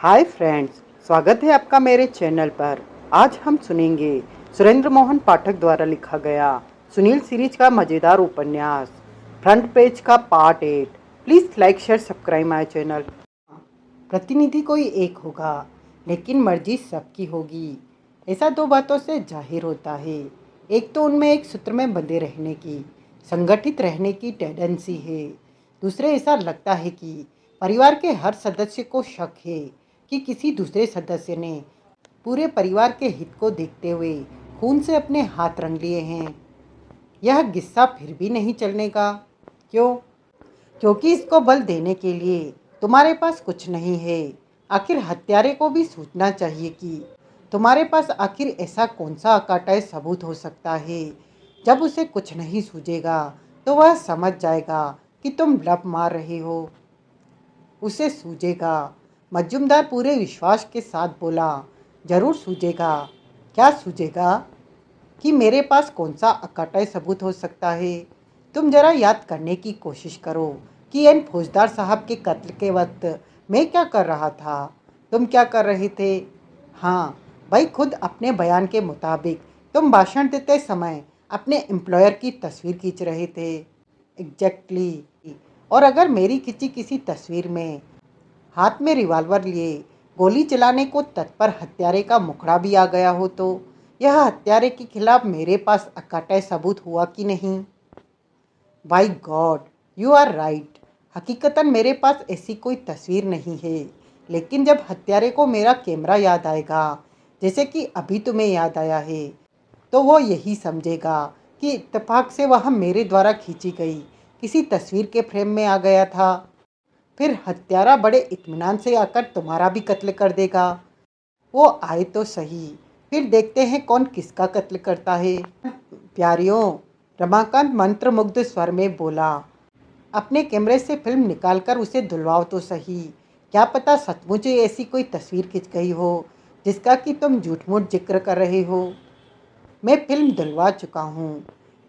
Hi friends, स्वागत है आपका मेरे चैनल पर। आज हम सुनेंगे सुरेंद्र मोहन पाठक द्वारा लिखा गया सुनील सीरीज का मज़ेदार उपन्यास फ्रंट पेज का part 8। Please like share subscribe my channel. प्रतिनिधि कोई एक होगा, लेकिन मर्जी सबकी होगी, ऐसा दो बातों से जाहिर होता है। एक तो उनमें एक सूत्र में बंधे रहने की, संगठित रहने की टेंडेंसी है। दूसरे ऐसा लगता है कि परिवार के हर सदस्य को शक है कि किसी दूसरे सदस्य ने पूरे परिवार के हित को देखते हुए खून से अपने हाथ रंग लिए हैं। यह किस्सा फिर भी नहीं चलने का। क्यों? क्योंकि इसको बल देने के लिए तुम्हारे पास कुछ नहीं है। आखिर हत्यारे को भी सोचना चाहिए कि तुम्हारे पास आखिर ऐसा कौन सा अकाटाय सबूत हो सकता है। जब उसे कुछ नहीं सूझेगा तो वह समझ जाएगा कि तुम ब्लफ मार रहे हो। उसे सूझेगा। मजूमदार पूरे विश्वास के साथ बोला, जरूर सूझेगा। क्या सूझेगा? कि मेरे पास कौन सा अकाटाय सबूत हो सकता है। तुम जरा याद करने की कोशिश करो कि एन फौजदार साहब के कत्ल के वक्त मैं क्या कर रहा था। तुम क्या कर रहे थे? हाँ भाई, खुद अपने बयान के मुताबिक तुम भाषण देते समय अपने एम्प्लॉयर की तस्वीर खींच रहे थे। एग्जैक्टली। और अगर मेरी खींची किसी तस्वीर में हाथ में रिवॉल्वर लिए गोली चलाने को तत्पर हत्यारे का मुखड़ा भी आ गया हो तो यह हत्यारे के खिलाफ मेरे पास अकाटाय सबूत हुआ कि नहीं? By God, you are right. हकीकतन मेरे पास ऐसी कोई तस्वीर नहीं है, लेकिन जब हत्यारे को मेरा कैमरा याद आएगा, जैसे कि अभी तुम्हें याद आया है, तो वो यही समझेगा कि इत्तेफाक से वह मेरे द्वारा खींची गई किसी तस्वीर के फ्रेम में आ गया था। फिर हत्यारा बड़े इत्मीनान से आकर तुम्हारा भी कत्ल कर देगा। वो आए तो सही, फिर देखते हैं कौन किसका कत्ल करता है। प्यारियों, रमाकांत मंत्रमुग्ध स्वर में बोला, अपने कैमरे से फिल्म निकालकर उसे धुलवाओ तो सही। क्या पता सचमुच ही ऐसी कोई तस्वीर खिंच गई हो जिसका कि तुम झूठ मूठ जिक्र कर रहे हो। मैं फिल्म धुलवा चुका हूँ।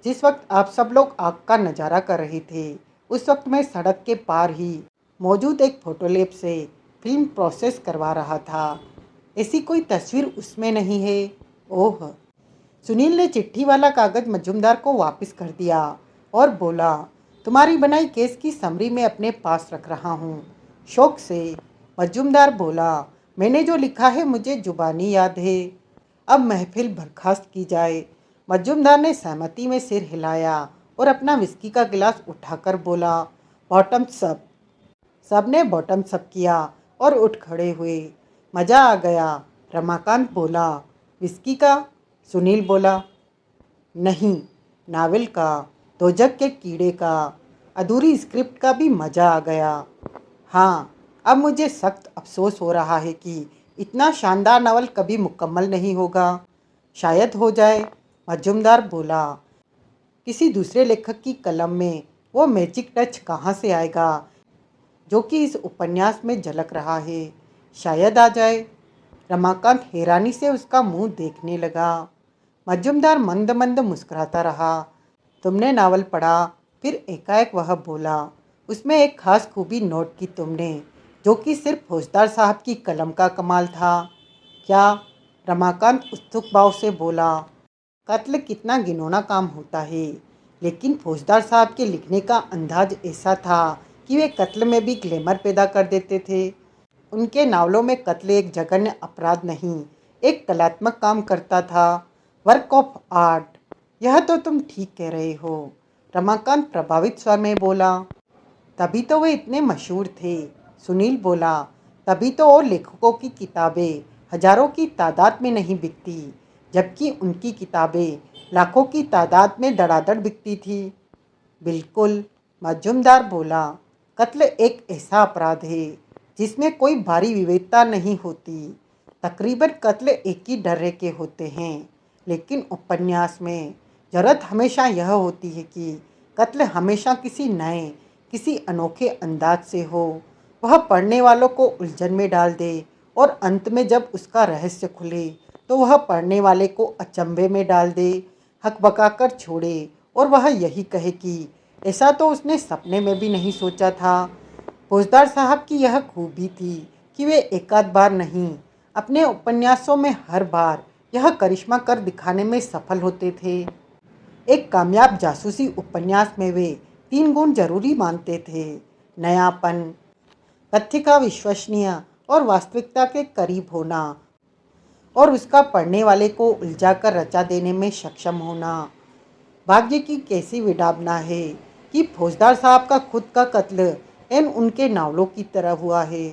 जिस वक्त आप सब लोग आग का नज़ारा कर रहे थे, उस वक्त मैं सड़क के पार ही मौजूद एक फोटोलैब से फिल्म प्रोसेस करवा रहा था। ऐसी कोई तस्वीर उसमें नहीं है। ओह। सुनील ने चिट्ठी वाला कागज मजूमदार को वापस कर दिया और बोला, तुम्हारी बनाई केस की समरी में अपने पास रख रहा हूँ। शौक से मजूमदार बोला, मैंने जो लिखा है मुझे जुबानी याद है। अब महफिल बर्खास्त की जाए। मजूमदार ने सहमति में सिर हिलाया और अपना विस्की का गिलास उठाकर बोला, बॉटम्स अप। सबने बॉटम्स अप किया और उठ खड़े हुए। मज़ा आ गया, रमाकांत बोला। विस्की का? सुनील बोला। नहीं, नावल का, दोजक के कीड़े का, अधूरी स्क्रिप्ट का भी मज़ा आ गया। हाँ, अब मुझे सख्त अफसोस हो रहा है कि इतना शानदार नावल कभी मुकम्मल नहीं होगा। शायद हो जाए, मजूमदार बोला। किसी दूसरे लेखक की कलम में वो मैजिक टच कहाँ से आएगा जो कि इस उपन्यास में झलक रहा है। शायद आ जाए। रमाकांत हैरानी से उसका मुंह देखने लगा। मजूमदार मंद मंद मुस्कुराता रहा। तुमने नावल पढ़ा? फिर एकाएक वह बोला, उसमें एक खास खूबी नोट की तुमने, जो कि सिर्फ फौजदार साहब की कलम का कमाल था। क्या? रमाकांत उत्सुक भाव से बोला। कत्ल कितना घिनौना काम होता है, लेकिन फौजदार साहब के लिखने का अंदाज ऐसा था कि वे कत्ल में भी ग्लैमर पैदा कर देते थे। उनके नावलों में कत्ल एक जघन्य अपराध नहीं, एक कलात्मक काम करता था, वर्क ऑफ आर्ट। यह तो तुम ठीक कह रहे हो, रमाकांत प्रभावित स्वर में बोला। तभी तो वे इतने मशहूर थे, सुनील बोला। तभी तो और लेखकों की किताबें हजारों की तादाद में नहीं बिकती, जबकि उनकी किताबें लाखों की तादाद में धड़ाधड़ बिकती थी। बिल्कुल, मजूमदार बोला। कत्ल एक ऐसा अपराध है जिसमें कोई भारी विविधता नहीं होती। तकरीबन कत्ल एक ही ढर्रे के होते हैं, लेकिन उपन्यास में जरूरत हमेशा यह होती है कि कत्ल हमेशा किसी नए, किसी अनोखे अंदाज से हो। वह पढ़ने वालों को उलझन में डाल दे और अंत में जब उसका रहस्य खुले तो वह पढ़ने वाले को अचंभे में डाल दे, हकबकाकर छोड़े और वह यही कहे कि ऐसा तो उसने सपने में भी नहीं सोचा था। फौजदार साहब की यह खूबी थी कि वे एकाध बार नहीं, अपने उपन्यासों में हर बार यह करिश्मा कर दिखाने में सफल होते थे। एक कामयाब जासूसी उपन्यास में वे 3 गुण जरूरी मानते थे: नयापन, तथ्य का विश्वसनीय और वास्तविकता के करीब होना, और उसका पढ़ने वाले को उलझाकर रचा देने में सक्षम होना। भाग्य की कैसी विडंबना है कि फौजदार साहब का खुद का कत्ल इन उनके नावलों की तरह हुआ है।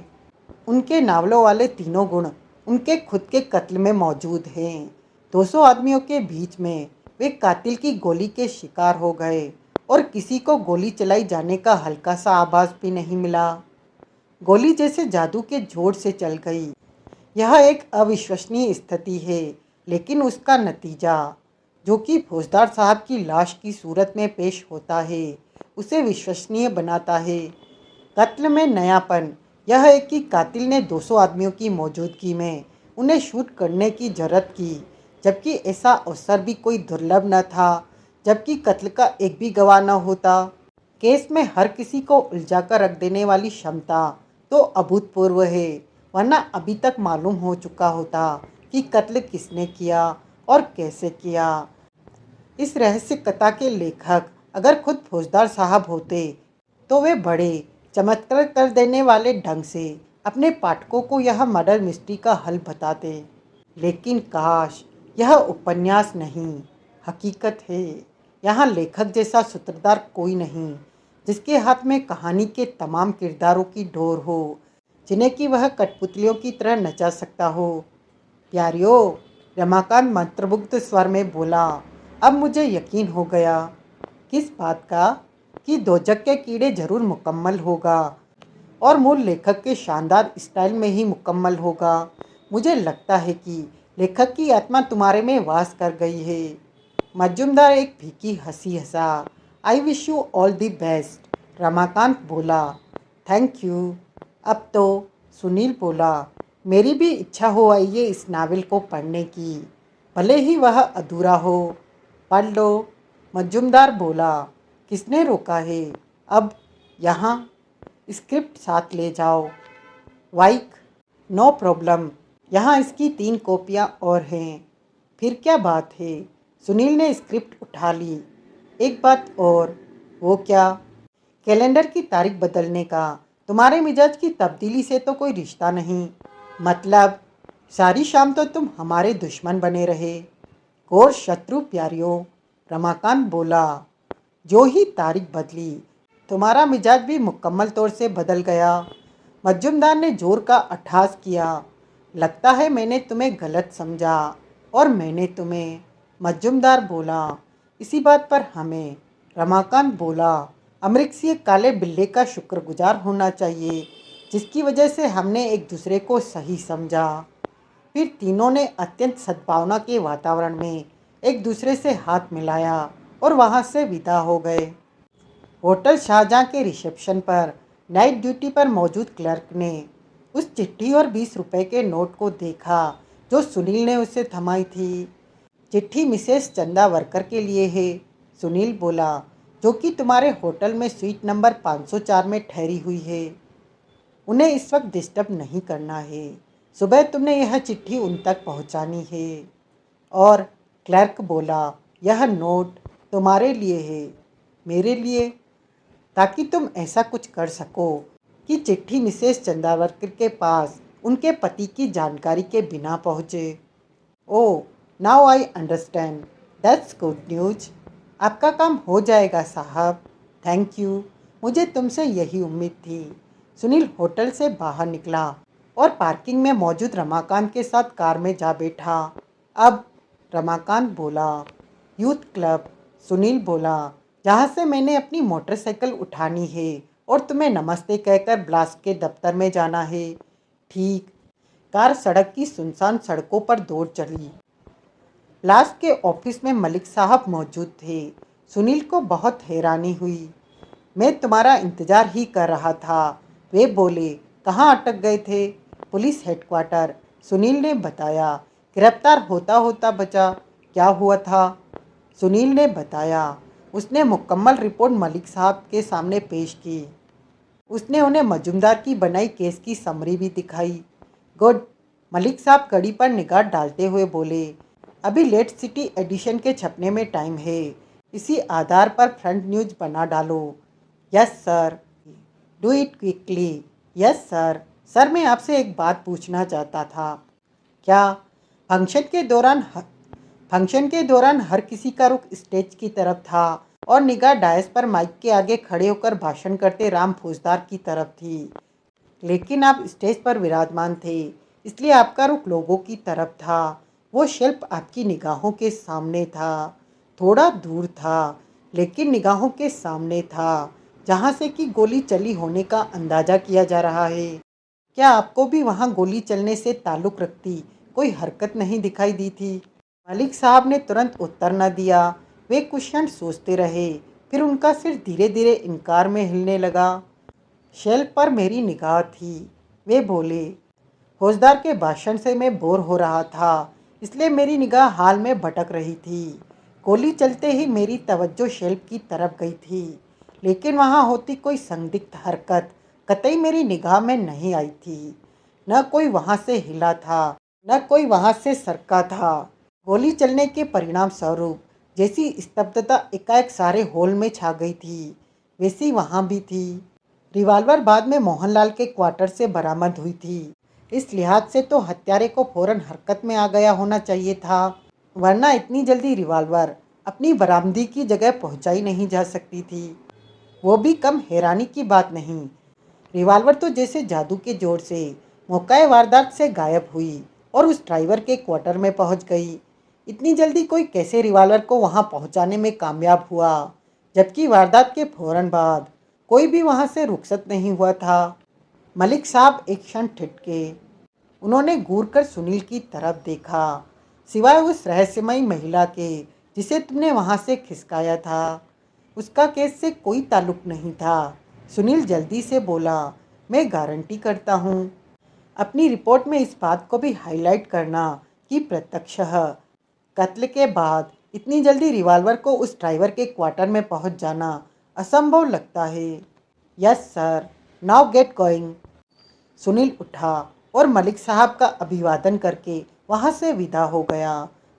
उनके नावलों वाले तीनों गुण उनके खुद के कत्ल में मौजूद हैं। 200 आदमियों के बीच में वे कातिल की गोली के शिकार हो गए और किसी को गोली चलाई जाने का हल्का सा आभास भी नहीं मिला। गोली जैसे जादू के जोर से चल गई। यह एक अविश्वसनीय स्थिति है, लेकिन उसका नतीजा, जो कि फौजदार साहब की लाश की सूरत में पेश होता है, उसे विश्वसनीय बनाता है। कत्ल में नयापन यह है कि कातिल ने 200 आदमियों की मौजूदगी में उन्हें शूट करने की जरूरत की, जबकि ऐसा अवसर भी कोई दुर्लभ न था, जबकि कत्ल का एक भी गवाह न होता। केस में हर किसी को उलझाकर रख देने वाली क्षमता तो अभूतपूर्व है, वरना अभी तक मालूम हो चुका होता कि कत्ल किसने किया और कैसे किया। इस रहस्य कथा के लेखक अगर खुद फौजदार साहब होते तो वे बड़े चमत्कार कर देने वाले ढंग से अपने पाठकों को यह मर्डर मिस्ट्री का हल बताते। लेकिन काश यह उपन्यास नहीं, हकीकत है। यहाँ लेखक जैसा सूत्रधार कोई नहीं, जिसके हाथ में कहानी के तमाम किरदारों की डोर हो, जिन्हें कि वह कठपुतलियों की तरह नचा सकता हो। प्यारियो, रमाकांत मंत्रमुग्ध स्वर में बोला, अब मुझे यकीन हो गया। किस बात का? कि दोजक के कीड़े जरूर मुकम्मल होगा, और मूल लेखक के शानदार स्टाइल में ही मुकम्मल होगा। मुझे लगता है कि लेखक की आत्मा तुम्हारे में वास कर गई है। मजूमदार एक फीकी हंसी हंसा। I wish you all the best, Ramakant बोला। Thank you. अब तो, सुनील बोला, मेरी भी इच्छा हो आई है इस नावल को पढ़ने की, भले ही वह अधूरा हो। पढ़ लो, मजूमदार बोला। किसने रोका है? अब यहाँ स्क्रिप्ट साथ ले जाओ। वाइक, नो प्रॉब्लम, यहाँ इसकी 3 कॉपियाँ और हैं। फिर क्या बात है? सुनील ने स्क्रिप्ट उठा ली। एक बात और। वो क्या? कैलेंडर की तारीख बदलने का तुम्हारे मिजाज की तब्दीली से तो कोई रिश्ता नहीं। मतलब सारी शाम तो तुम हमारे दुश्मन बने रहे। घोर शत्रु प्यारियों, रमाकांत बोला। जो ही तारीख बदली, तुम्हारा मिजाज भी मुकम्मल तौर से बदल गया। मजूमदार ने जोर का अट्ठास किया। लगता है मैंने तुम्हें गलत समझा, और मैंने तुम्हें, मजूमदार बोला। इसी बात पर हमें, रमाकांत बोला, अमरीक एक काले बिल्ले का शुक्रगुजार होना चाहिए, जिसकी वजह से हमने एक दूसरे को सही समझा। फिर तीनों ने अत्यंत सद्भावना के वातावरण में एक दूसरे से हाथ मिलाया और वहाँ से विदा हो गए। होटल शाहजहाँ के रिसेप्शन पर नाइट ड्यूटी पर मौजूद क्लर्क ने उस चिट्ठी और 20 रुपए के नोट को देखा जो सुनील ने उसे थमाई थी। चिट्ठी मिसेस चंदा वर्कर के लिए है, सुनील बोला, जो कि तुम्हारे होटल में स्वीट नंबर 504 में ठहरी हुई है। उन्हें इस वक्त डिस्टर्ब नहीं करना है। सुबह तुमने यह चिट्ठी उन तक पहुंचानी है। और क्लर्क बोला, यह नोट तुम्हारे लिए है, मेरे लिए, ताकि तुम ऐसा कुछ कर सको कि चिट्ठी मिसेस चंदावरकर के पास उनके पति की जानकारी के बिना पहुँचे। Oh, now I understand, that's good news. आपका काम हो जाएगा साहब। थैंक यू, मुझे तुमसे यही उम्मीद थी। सुनील होटल से बाहर निकला और पार्किंग में मौजूद रमाकांत के साथ कार में जा बैठा। अब, रमाकांत बोला। यूथ क्लब, सुनील बोला, जहाँ से मैंने अपनी मोटरसाइकिल उठानी है और तुम्हें नमस्ते कहकर ब्लास्ट के दफ्तर में जाना है। ठीक। कार सड़क की सुनसान सड़कों पर दौड़ चली। ब्लास्ट के ऑफिस में मलिक साहब मौजूद थे। सुनील को बहुत हैरानी हुई। मैं तुम्हारा इंतज़ार ही कर रहा था, वे बोले। कहाँ अटक गए थे? पुलिस हेडक्वार्टर, सुनील ने बताया। गिरफ्तार होता होता बचा। क्या हुआ था? सुनील ने बताया। उसने मुकम्मल रिपोर्ट मलिक साहब के सामने पेश की। उसने उन्हें मजुमदार की बनाई केस की समरी भी दिखाई। गुड। मलिक साहब कड़ी पर निगाह डालते हुए बोले, अभी लेट सिटी एडिशन के छपने में टाइम है, इसी आधार पर फ्रंट न्यूज बना डालो। Yes sir. Do it quickly. Yes sir. Sir मैं आपसे एक बात पूछना चाहता था। क्या? फंक्शन के दौरान फंक्शन के दौरान हर किसी का रुख स्टेज की तरफ था और निगाह डायस पर माइक के आगे खड़े होकर भाषण करते राम फौजदार की तरफ थी। लेकिन आप स्टेज पर विराजमान थे, इसलिए आपका रुख लोगों की तरफ था। वो शिल्प आपकी निगाहों के सामने था, थोड़ा दूर था, लेकिन निगाहों के सामने था, जहाँ से कि गोली चली होने का अंदाजा किया जा रहा है। क्या आपको भी वहाँ गोली चलने से ताल्लुक़ रखती कोई हरकत नहीं दिखाई दी थी? मलिक साहब ने तुरंत उत्तर न दिया। वे कुछ क्षण सोचते रहे, फिर उनका सिर धीरे धीरे इनकार में हिलने लगा। शेल्फ पर मेरी निगाह थी, वे बोले। फौजदार के भाषण से मैं बोर हो रहा था, इसलिए मेरी निगाह हाल में भटक रही थी। गोली चलते ही मेरी तवज्जो शेल्फ की तरफ गई थी, लेकिन वहाँ होती कोई संदिग्ध हरकत कतई मेरी निगाह में नहीं आई थी। न कोई वहाँ से हिला था, न कोई वहाँ से सरका था। गोली चलने के परिणाम स्वरूप जैसी स्तब्धता एकाएक सारे हॉल में छा गई थी, वैसी वहाँ भी थी। रिवाल्वर बाद में मोहनलाल के क्वार्टर से बरामद हुई थी। इस लिहाज से तो हत्यारे को फौरन हरकत में आ गया होना चाहिए था, वरना इतनी जल्दी रिवाल्वर अपनी बरामदी की जगह पहुंचाई नहीं जा सकती थी। वो भी कम हैरानी की बात नहीं। रिवाल्वर तो जैसे जादू के जोर से मौकाए वारदात से गायब हुई और उस ड्राइवर के क्वार्टर में पहुंच गई। इतनी जल्दी कोई कैसे रिवाल्वर को वहां पहुंचाने में कामयाब हुआ, जबकि वारदात के फौरन बाद कोई भी वहां से रुखसत नहीं हुआ था? मलिक साहब एक क्षण ठिठके। उन्होंने घूर कर सुनील की तरफ देखा। सिवाय उस रहस्यमयी महिला के जिसे तुमने वहां से खिसकाया था, उसका केस से कोई ताल्लुक नहीं था। सुनील जल्दी से बोला, मैं गारंटी करता हूँ। अपनी रिपोर्ट में इस बात को भी हाईलाइट करना कि प्रत्यक्षः कत्ल के बाद इतनी जल्दी रिवाल्वर को उस ड्राइवर के क्वार्टर में पहुंच जाना असंभव लगता है। Yes sir, now get going. Sunil उठा और मलिक साहब का अभिवादन करके वहां से विदा हो गया।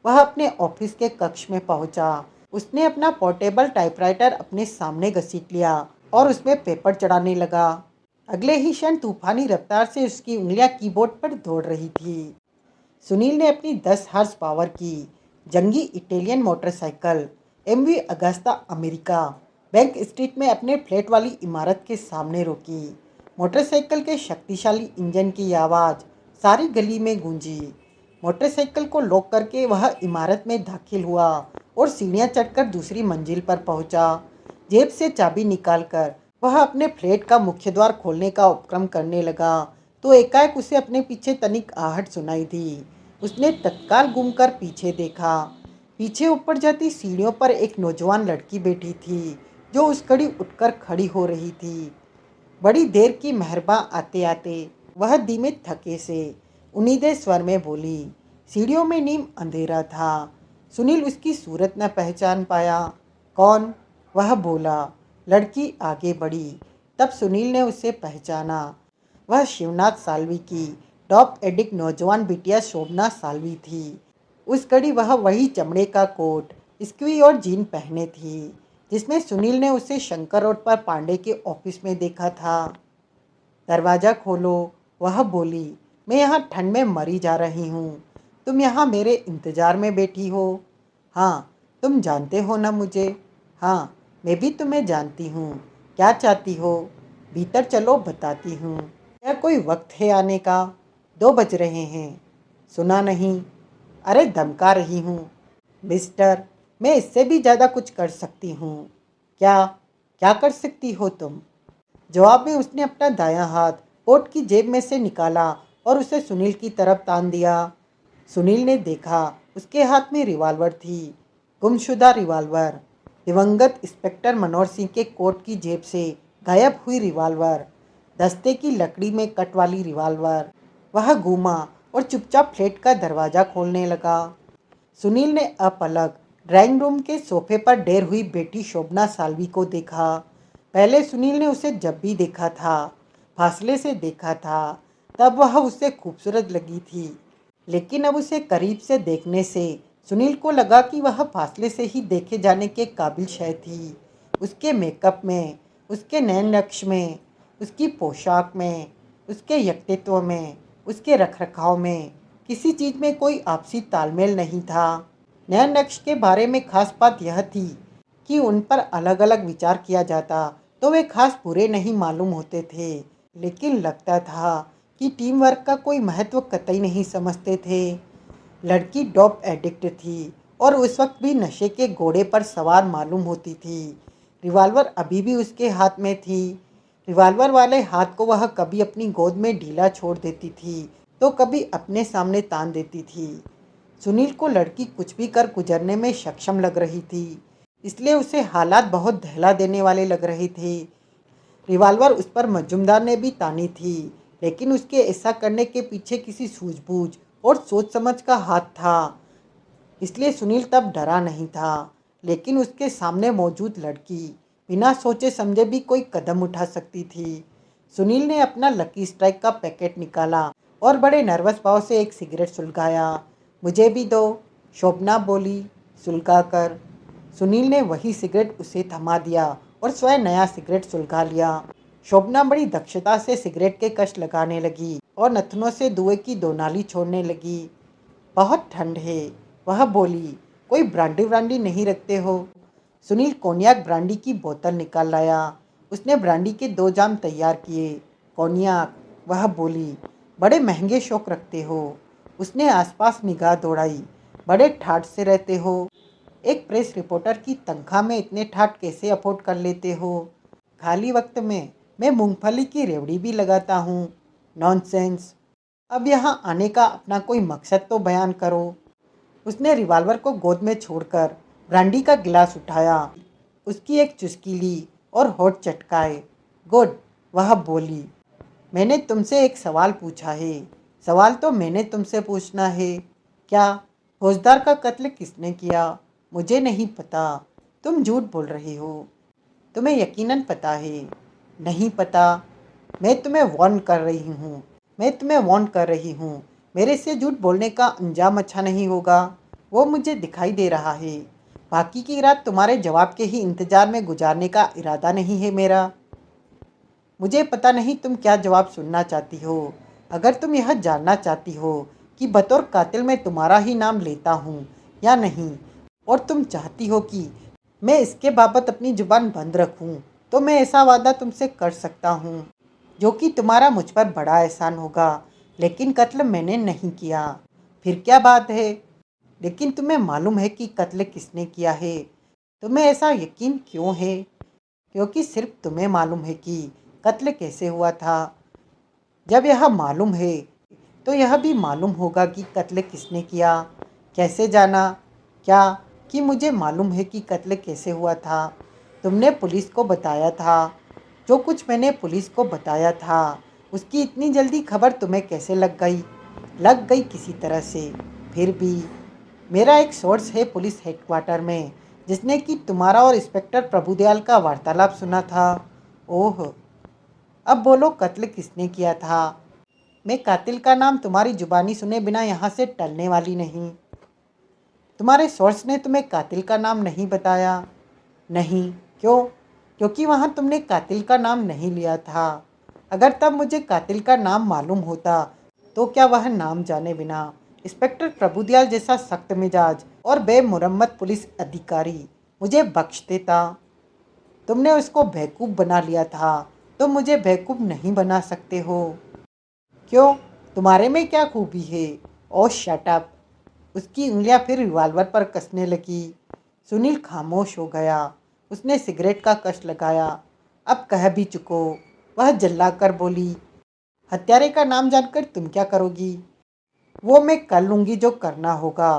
वह अपने ऑफिस के कक्ष में पहुंचा। उसने अपना पोर्टेबल टाइपराइटर अपने सामने घसीट लिया और उसमें पेपर चढ़ाने लगा। अगले ही क्षण तूफानी रफ्तार से उसकी उंगलियां कीबोर्ड पर दौड़ रही थी। सुनील ने अपनी 10 हॉर्स पावर की जंगी Italian motorcycle MV Agusta America bank street में अपने फ्लैट वाली इमारत के सामने रोकी। मोटरसाइकिल के शक्तिशाली इंजन की आवाज़ सारी गली में गूंजी। मोटरसाइकिल को लॉक करके वह इमारत में दाखिल हुआ और सीढ़ियां चढ़कर दूसरी मंजिल पर पहुंचा। जेब से चाबी निकालकर वह अपने फ्लैट का मुख्य द्वार खोलने का उपक्रम करने लगा, तो एकाएक उसे अपने पीछे तनिक आहट सुनाई दी। उसने तत्काल घूमकर पीछे देखा। पीछे ऊपर जाती सीढ़ियों पर एक नौजवान लड़की बैठी थी, जो उस घड़ी उठकर खड़ी हो रही थी। बड़ी देर की मेहरबा आते आते वह धीमे थके से उन्नीदे स्वर में बोली। सीढ़ियों में नीम अंधेरा था। सुनील उसकी सूरत न पहचान पाया। कौन? वह बोला। लड़की आगे बढ़ी। तब सुनील ने उसे पहचाना। वह शिवनाथ साल्वी की टॉप एडिक्ट नौजवान बिटिया शोभना साल्वी थी। उस घड़ी वह वही चमड़े का कोट, स्क्वी और जीन पहने थी, जिसमें सुनील ने उसे शंकर रोड पर पांडे के ऑफिस में देखा था। दरवाज़ा खोलो, वह बोली। मैं यहाँ ठंड में मरी जा रही हूँ। तुम यहाँ मेरे इंतज़ार में बैठी हो। हाँ, तुम जानते हो ना मुझे? हाँ, मैं भी तुम्हें जानती हूँ। क्या चाहती हो? भीतर चलो, बताती हूँ। क्या कोई वक्त है आने का? 2 बज रहे हैं। सुना नहीं? अरे धमका रही हूँ। मिस्टर, मैं इससे भी ज़्यादा कुछ कर सकती हूँ। क्या? क्या कर सकती हो तुम? जवाब में उसने अपना दायां हाथ कोट की जेब में से निकाला और उसे सुनील की तरफ तान दिया। सुनील ने देखा, उसके हाथ में रिवाल्वर थी, गुमशुदा रिवाल्वर। दिवंगत इंस्पेक्टर मनोहर सिंह के कोट की जेब से गायब हुई रिवाल्वर, दस्ते की लकड़ी में कट वाली रिवाल्वर। वह घूमा और चुपचाप फ्लैट का दरवाज़ा खोलने लगा। सुनील ने अपलक ड्राइंग रूम के सोफे पर ढेर हुई बेटी शोभना साल्वी को देखा। पहले सुनील ने उसे जब भी देखा था, फासले से देखा था, तब वह उसे खूबसूरत लगी थी। लेकिन अब उसे करीब से देखने से सुनील को लगा कि वह फासले से ही देखे जाने के काबिल शय थी। उसके मेकअप में, उसके नैन नक्श में, उसकी पोशाक में, उसके व्यक्तित्व में, उसके रखरखाव में किसी चीज़ में कोई आपसी तालमेल नहीं था। नैन नक्श के बारे में खास बात यह थी कि उन पर अलग अलग विचार किया जाता तो वे खास बुरे नहीं मालूम होते थे, लेकिन लगता था कि टीम वर्क का कोई महत्व कतई नहीं समझते थे। लड़की डोप एडिक्ट थी और उस वक्त भी नशे के घोड़े पर सवार मालूम होती थी। रिवॉल्वर अभी भी उसके हाथ में थी। रिवॉल्वर वाले हाथ को वह कभी अपनी गोद में ढीला छोड़ देती थी तो कभी अपने सामने तान देती थी। सुनील को लड़की कुछ भी कर गुजरने में सक्षम लग रही थी, इसलिए उसे हालात बहुत दहला देने वाले लग रहे थे। रिवॉल्वर उस पर मजूमदार ने भी तानी थी, लेकिन उसके ऐसा करने के पीछे किसी सूझबूझ और सोच समझ का हाथ था, इसलिए सुनील तब डरा नहीं था। लेकिन उसके सामने मौजूद लड़की बिना सोचे समझे भी कोई कदम उठा सकती थी। सुनील ने अपना लकी स्ट्राइक का पैकेट निकाला और बड़े नर्वस भाव से एक सिगरेट सुलगाया। मुझे भी दो, शोभना बोली, सुलगा कर। सुनील ने वही सिगरेट उसे थमा दिया और स्वयं नया सिगरेट सुलगा लिया। शोभना बड़ी दक्षता से सिगरेट के कश लगाने लगी और नथनों से धुएं की दो नाली छोड़ने लगी। बहुत ठंड है, वह बोली। कोई ब्रांडी ब्रांडी नहीं रखते हो? सुनील कोनियाक ब्रांडी की बोतल निकाल लाया। उसने ब्रांडी के 2 जाम तैयार किए। कोनियाक, वह बोली। बड़े महंगे शौक रखते हो। उसने आसपास निगाह दौड़ाई। बड़े ठाठ से रहते हो। एक प्रेस रिपोर्टर की तनख्वाह में इतने ठाठ कैसे अफोर्ड कर लेते हो? खाली वक्त में मैं मूंगफली की रेवड़ी भी लगाता हूँ। नॉनसेंस। अब यहाँ आने का अपना कोई मकसद तो बयान करो। उसने रिवॉल्वर को गोद में छोड़कर ब्रांडी का गिलास उठाया, उसकी एक चुस्की ली और होठ चटकाए। गुड, वह बोली। मैंने तुमसे एक सवाल पूछा है। सवाल तो मैंने तुमसे पूछना है। क्या? फौजदार का कत्ल किसने किया? मुझे नहीं पता। तुम झूठ बोल रही हो। तुम्हें यकीनन पता है। नहीं पता। मैं तुम्हें वार्न कर रही हूँ। मेरे से झूठ बोलने का अंजाम अच्छा नहीं होगा। वो मुझे दिखाई दे रहा है। बाकी की रात तुम्हारे जवाब के ही इंतजार में गुजारने का इरादा नहीं है मेरा। मुझे पता नहीं तुम क्या जवाब सुनना चाहती हो। अगर तुम यह जानना चाहती हो कि बतौर कातिल मैं तुम्हारा ही नाम लेता हूँ या नहीं, और तुम चाहती हो कि मैं इसके बाबत अपनी जुबान बंद रखूं, तो मैं ऐसा वादा तुमसे कर सकता हूं, जो कि तुम्हारा मुझ पर बड़ा एहसान होगा। लेकिन कत्ल मैंने नहीं किया। फिर क्या बात है? लेकिन तुम्हें मालूम है कि कत्ल किसने किया है। तुम्हें ऐसा यकीन क्यों है? क्योंकि सिर्फ तुम्हें मालूम है कि कत्ल कैसे हुआ था। जब यह मालूम है तो यह भी मालूम होगा कि कत्ल किसने किया। कैसे जाना? क्या कि मुझे मालूम है कि कत्ल कैसे हुआ था? तुमने पुलिस को बताया था। जो कुछ मैंने पुलिस को बताया था उसकी इतनी जल्दी खबर तुम्हें कैसे लग गई? लग गई किसी तरह से। फिर भी मेरा एक सोर्स है पुलिस हेडक्वार्टर में, जिसने कि तुम्हारा और इंस्पेक्टर प्रभुदयाल का वार्तालाप सुना था। ओह, अब बोलो, कत्ल किसने किया था? मैं कातिल का नाम तुम्हारी जुबानी सुने बिना यहाँ से टलने वाली नहीं। तुम्हारे सोर्स ने तुम्हें कातिल का नाम नहीं बताया? नहीं। क्यों? क्योंकि वहाँ तुमने कातिल का नाम नहीं लिया था। अगर तब मुझे कातिल का नाम मालूम होता तो क्या वह नाम जाने बिना इंस्पेक्टर प्रभुदयाल जैसा सख्त मिजाज और बेमुरम्मत पुलिस अधिकारी मुझे बख्श देता? तुमने उसको बेवकूफ़ बना लिया था, तुम मुझे बेवकूफ़ नहीं बना सकते हो। क्यों? तुम्हारे में क्या खूबी है? ओह शट अप। उसकी उंगलियां फिर रिवॉल्वर पर कसने लगी। सुनील खामोश हो गया। उसने सिगरेट का कश लगाया। अब कह भी चुको। वह जल्लाकर बोली। हत्यारे का नाम जानकर तुम क्या करोगी? वो मैं कर लूँगी जो करना होगा।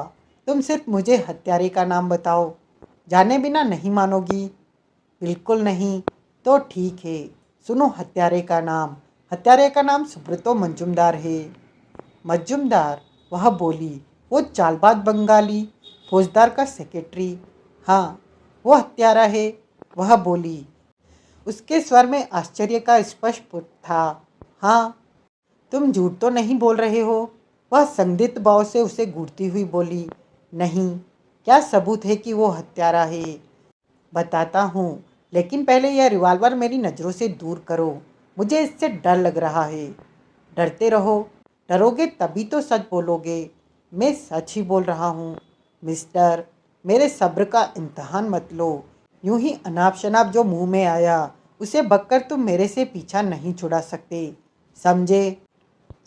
तुम सिर्फ मुझे हत्यारे का नाम बताओ। जाने बिना नहीं मानोगी? बिल्कुल नहीं। तो ठीक है, सुनो हत्यारे का नाम। हत्यारे का नाम सुब्रतो मंजूमदार है। मज्जुमदार? वह बोली। वो चालबाज बंगाली फौजदार का सेक्रेटरी। हाँ, वो हत्यारा है। वह बोली। उसके स्वर में आश्चर्य का स्पष्ट पुट था। हाँ, तुम झूठ तो नहीं बोल रहे हो? वह संदिग्ध भाव से उसे घूरती हुई बोली। नहीं। क्या सबूत है कि वो हत्यारा है? बताता हूँ, लेकिन पहले यह रिवॉल्वर मेरी नज़रों से दूर करो। मुझे इससे डर लग रहा है। डरते रहो। डरोगे तभी तो सच बोलोगे। मैं सच ही बोल रहा हूँ। मिस्टर, मेरे सब्र का इम्तहान मत लो। यूं ही अनाप शनाप जो मुंह में आया उसे बककर तुम मेरे से पीछा नहीं छुड़ा सकते। समझे?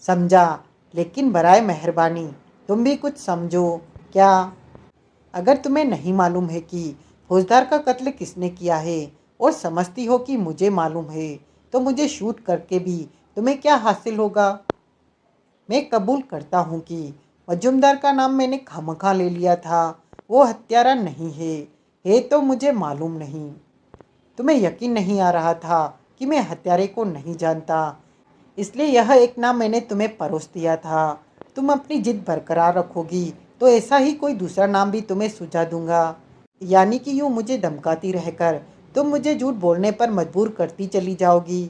समझा, लेकिन बराए मेहरबानी तुम भी कुछ समझो। क्या? अगर तुम्हें नहीं मालूम है कि फौजदार का कत्ल किसने किया है और समझती हो कि मुझे मालूम है, तो मुझे शूट करके भी तुम्हें क्या हासिल होगा? मैं कबूल करता हूँ कि मजुमदार का नाम मैंने खामखा ले लिया था। वो हत्यारा नहीं है तो मुझे मालूम नहीं। तुम्हें यकीन नहीं आ रहा था कि मैं हत्यारे को नहीं जानता, इसलिए यह एक नाम मैंने तुम्हें परोस दिया था। तुम अपनी जिद बरकरार रखोगी तो ऐसा ही कोई दूसरा नाम भी तुम्हें सुझा दूंगा। यानी कि यूँ मुझे धमकाती रहकर तुम मुझे झूठ बोलने पर मजबूर करती चली जाओगी।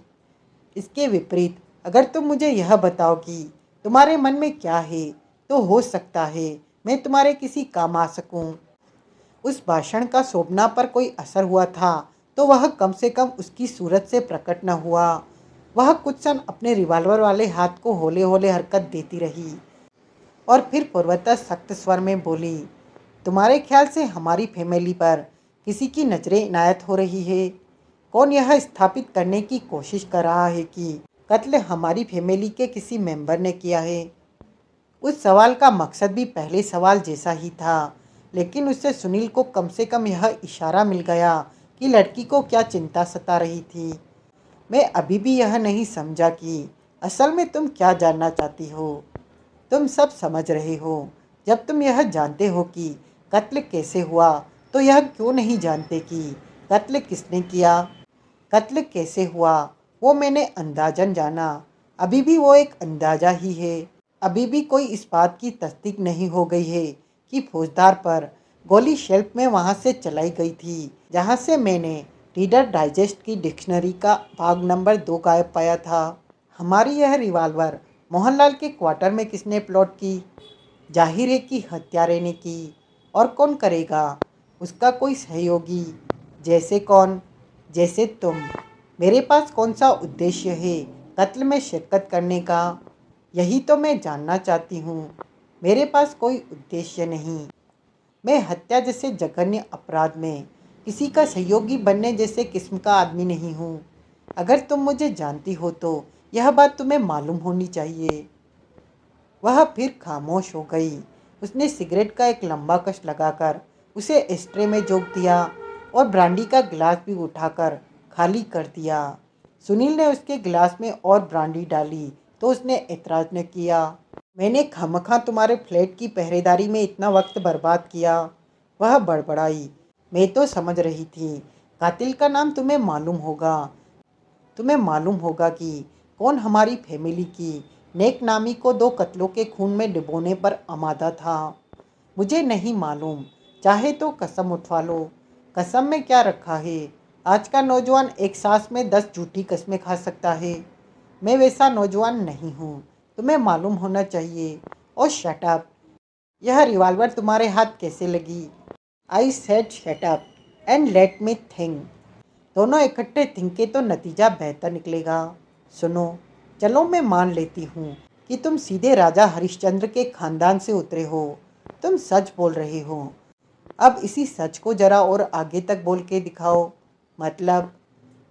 इसके विपरीत अगर तुम मुझे यह बताओ कि तुम्हारे मन में क्या है, तो हो सकता है मैं तुम्हारे किसी काम आ सकूं। उस भाषण का शोभना पर कोई असर हुआ था तो वह कम से कम उसकी सूरत से प्रकट न हुआ। वह कुछ क्षण अपने रिवॉल्वर वाले हाथ को हौले हौले हरकत देती रही और फिर पूर्वतः सख्त स्वर में बोली, तुम्हारे ख्याल से हमारी फैमिली पर किसी की नज़रें इनायत हो रही है? कौन यह स्थापित करने की कोशिश कर रहा है कि कत्ल हमारी फैमिली के किसी मेंबर ने किया है? उस सवाल का मकसद भी पहले सवाल जैसा ही था, लेकिन उससे सुनील को कम से कम यह इशारा मिल गया कि लड़की को क्या चिंता सता रही थी। मैं अभी भी यह नहीं समझा कि असल में तुम क्या जानना चाहती हो। तुम सब समझ रहे हो। जब तुम यह जानते हो कि कत्ल कैसे हुआ, तो यह क्यों नहीं जानते कि कत्ल किसने किया? कत्ल कैसे हुआ वो मैंने अंदाजन जाना। अभी भी वो एक अंदाजा ही है। अभी भी कोई इस बात की तस्दीक नहीं हो गई है कि फौजदार पर गोली शेल्फ में वहाँ से चलाई गई थी जहाँ से मैंने रीडर डाइजेस्ट की डिक्शनरी का भाग नंबर 2 गायब पाया था। हमारी यह रिवॉल्वर मोहनलाल के क्वार्टर में किसने प्लॉट की? जाहिर है कि हत्यारे ने की। और कौन करेगा? उसका कोई सहयोगी। जैसे कौन? जैसे तुम। मेरे पास कौन सा उद्देश्य है कत्ल में शिरकत करने का? यही तो मैं जानना चाहती हूँ। मेरे पास कोई उद्देश्य नहीं। मैं हत्या जैसे जघन्य अपराध में किसी का सहयोगी बनने जैसे किस्म का आदमी नहीं हूँ। अगर तुम मुझे जानती हो तो यह बात तुम्हें मालूम होनी चाहिए। वह फिर खामोश हो गई। उसने सिगरेट का एक लंबा कश लगाकर उसे एस्ट्रे में जोक दिया और ब्रांडी का गिलास भी उठाकर खाली कर दिया। सुनील ने उसके गिलास में और ब्रांडी डाली तो उसने एतराज़ न किया। मैंने खामखा तुम्हारे फ्लैट की पहरेदारी में इतना वक्त बर्बाद किया। वह बड़बड़ाई। मैं तो समझ रही थी कातिल का नाम तुम्हें मालूम होगा। तुम्हें मालूम होगा कि कौन हमारी फैमिली की नेक नामी को 2 कत्लों के खून में डुबोने पर आमादा था। मुझे नहीं मालूम। चाहे तो कसम उठवा लो। कसम में क्या रखा है? आज का नौजवान एक सांस में 10 झूठी कस्में खा सकता है। मैं वैसा नौजवान नहीं हूँ। तुम्हें मालूम होना चाहिए। और शट अप। यह रिवॉल्वर तुम्हारे हाथ कैसे लगी? I said shut up and let me think. दोनों इकट्ठे थिंके तो नतीजा बेहतर निकलेगा। सुनो, चलो मैं मान लेती हूँ कि तुम सीधे राजा हरिश्चंद्र के खानदान से उतरे हो। तुम सच बोल रहे हो। अब इसी सच को जरा और आगे तक बोल के दिखाओ। मतलब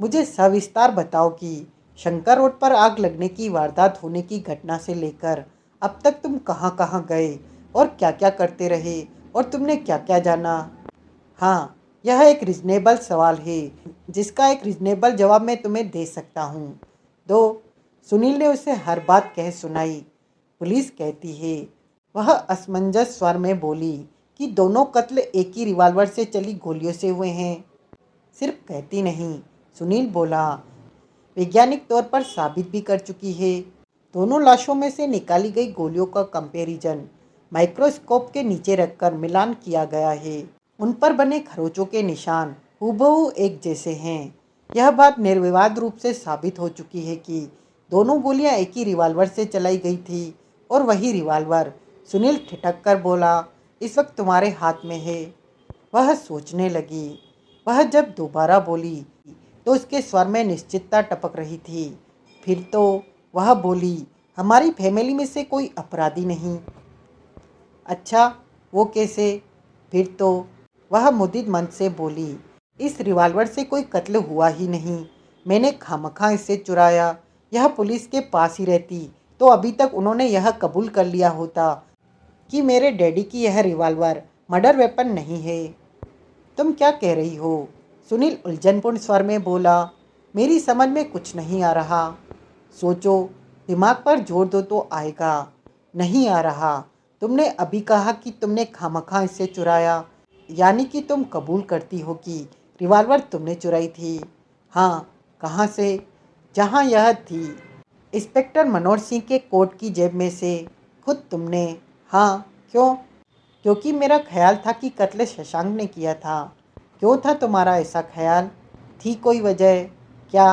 मुझे सविस्तार बताओ कि शंकर रोड पर आग लगने की वारदात होने की घटना से लेकर अब तक तुम कहाँ कहाँ गए और क्या क्या करते रहे और तुमने क्या क्या जाना। हाँ, यह एक रिजनेबल सवाल है जिसका एक रिजनेबल जवाब मैं तुम्हें दे सकता हूँ। दो। सुनील ने उसे हर बात कह सुनाई। पुलिस कहती है। वह असमंजस स्वर में बोली कि दोनों कत्ल एक ही रिवॉल्वर से चली गोलियों से हुए हैं। सिर्फ कहती नहीं, सुनील बोला, वैज्ञानिक तौर पर साबित भी कर चुकी है। दोनों लाशों में से निकाली गई गोलियों का कंपैरिजन माइक्रोस्कोप के नीचे रखकर मिलान किया गया है। उन पर बने खरोचों के निशान हूबहू एक जैसे हैं। यह बात निर्विवाद रूप से साबित हो चुकी है कि दोनों गोलियां एक ही रिवॉल्वर से चलाई गई थी और वही रिवॉल्वर। सुनील ठिठक कर बोला, इस वक्त तुम्हारे हाथ में है। वह सोचने लगी। वह जब दोबारा बोली तो उसके स्वर में निश्चितता टपक रही थी। फिर तो वह बोली, हमारी फैमिली में से कोई अपराधी नहीं। अच्छा, वो कैसे? फिर तो वह मुदित मन से बोली, इस रिवॉल्वर से कोई कत्ल हुआ ही नहीं। मैंने खामखा इसे चुराया। यह पुलिस के पास ही रहती तो अभी तक उन्होंने यह कबूल कर लिया होता कि मेरे डैडी की यह रिवॉल्वर मर्डर वेपन नहीं है। तुम क्या कह रही हो? सुनील उलझनपूर्ण स्वर में बोला, मेरी समझ में कुछ नहीं आ रहा। सोचो, दिमाग पर जोर दो तो आएगा। नहीं आ रहा। तुमने अभी कहा कि तुमने खामखा इसे चुराया, यानी कि तुम कबूल करती हो कि रिवॉल्वर तुमने चुराई थी। हाँ, कहाँ से? जहाँ यह थी, इंस्पेक्टर मनोहर सिंह के कोट की जेब में से। खुद तुमने? हाँ। क्यों? क्योंकि मेरा ख्याल था कि कत्ल शशांक ने किया था। क्यों था तुम्हारा ऐसा ख्याल? थी कोई वजह? क्या?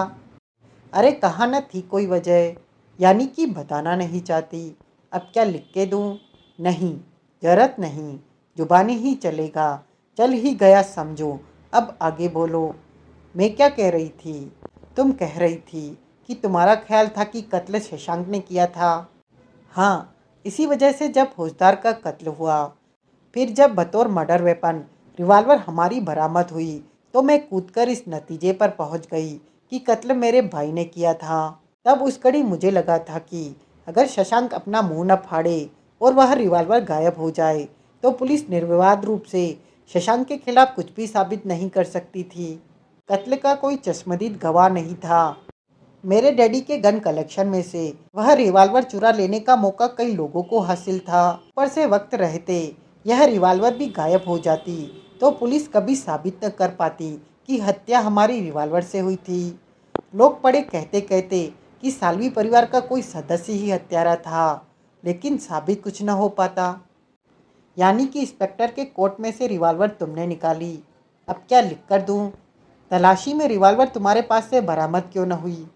अरे कहाँ न थी कोई वजह। यानी कि बताना नहीं चाहती। अब क्या लिख के दूँ? नहीं, जरूरत नहीं। जुबानी ही चलेगा। चल ही गया समझो। अब आगे बोलो। मैं क्या कह रही थी? तुम कह रही थी कि तुम्हारा ख्याल था कि कत्ल शशांक ने किया था। हाँ, इसी वजह से जब फौजदार का कत्ल हुआ, फिर जब बतौर मर्डर वेपन रिवॉल्वर हमारी बरामद हुई, तो मैं कूदकर इस नतीजे पर पहुंच गई कि कत्ल मेरे भाई ने किया था। तब उस घड़ी मुझे लगा था कि अगर शशांक अपना मुंह न फाड़े और वह रिवॉल्वर गायब हो जाए, तो पुलिस निर्विवाद रूप से शशांक के खिलाफ कुछ भी साबित नहीं कर सकती थी। कत्ल का कोई चश्मदीद गवाह नहीं था। मेरे डैडी के गन कलेक्शन में से वह रिवॉल्वर चुरा लेने का मौका कई लोगों को हासिल था। ऊपर से वक्त रहते यह रिवॉल्वर भी गायब हो जाती तो पुलिस कभी साबित न कर पाती कि हत्या हमारी रिवॉल्वर से हुई थी। लोग पड़े कहते कहते कि सालवी परिवार का कोई सदस्य ही हत्यारा था, लेकिन साबित कुछ न हो पाता। यानी कि इंस्पेक्टर के कोट में से रिवॉल्वर तुमने निकाली। अब क्या लिख कर दूँ? तलाशी में रिवॉल्वर तुम्हारे पास से बरामद क्यों न हुई?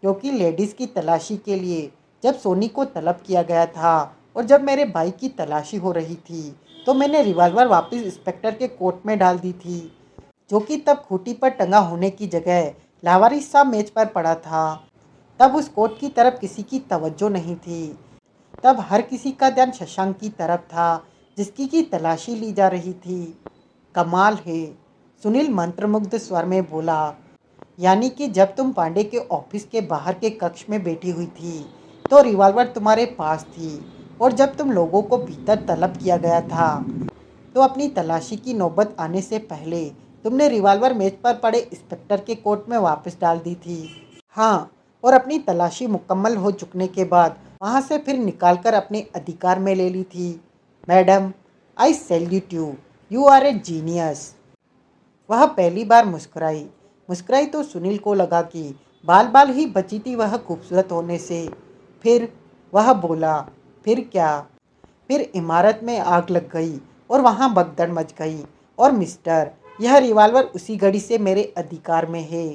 क्योंकि लेडीज़ की तलाशी के लिए जब सोनी को तलब किया गया था और जब मेरे भाई की तलाशी हो रही थी, तो मैंने रिवॉल्वर वापस इंस्पेक्टर के कोट में डाल दी थी, जो कि तब खूंटी पर टंगा होने की जगह लावारिस सा मेज पर पड़ा था। तब उस कोट की तरफ किसी की तवज्जो नहीं थी। तब हर किसी का ध्यान शशांक की तरफ था, जिसकी की तलाशी ली जा रही थी। कमाल है, सुनील मंत्रमुग्ध स्वर में बोला। यानी कि जब तुम पांडे के ऑफिस के बाहर के कक्ष में बैठी हुई थी, तो रिवॉल्वर तुम्हारे पास थी, और जब तुम लोगों को भीतर तलब किया गया था, तो अपनी तलाशी की नौबत आने से पहले तुमने रिवॉल्वर मेज पर पड़े इंस्पेक्टर के कोट में वापस डाल दी थी। हाँ, और अपनी तलाशी मुकम्मल हो चुकने के बाद वहाँ से फिर निकालकर अपने अधिकार में ले ली थी। Madam, I salute you. You are a genius. वह पहली बार मुस्कुराई। मुस्कुराई तो सुनील को लगा कि बाल बाल ही बची थी वह खूबसूरत होने से। फिर वह बोला, फिर क्या? फिर इमारत में आग लग गई और वहाँ भगदड़ मच गई। और मिस्टर, यह रिवॉल्वर उसी घड़ी से मेरे अधिकार में है।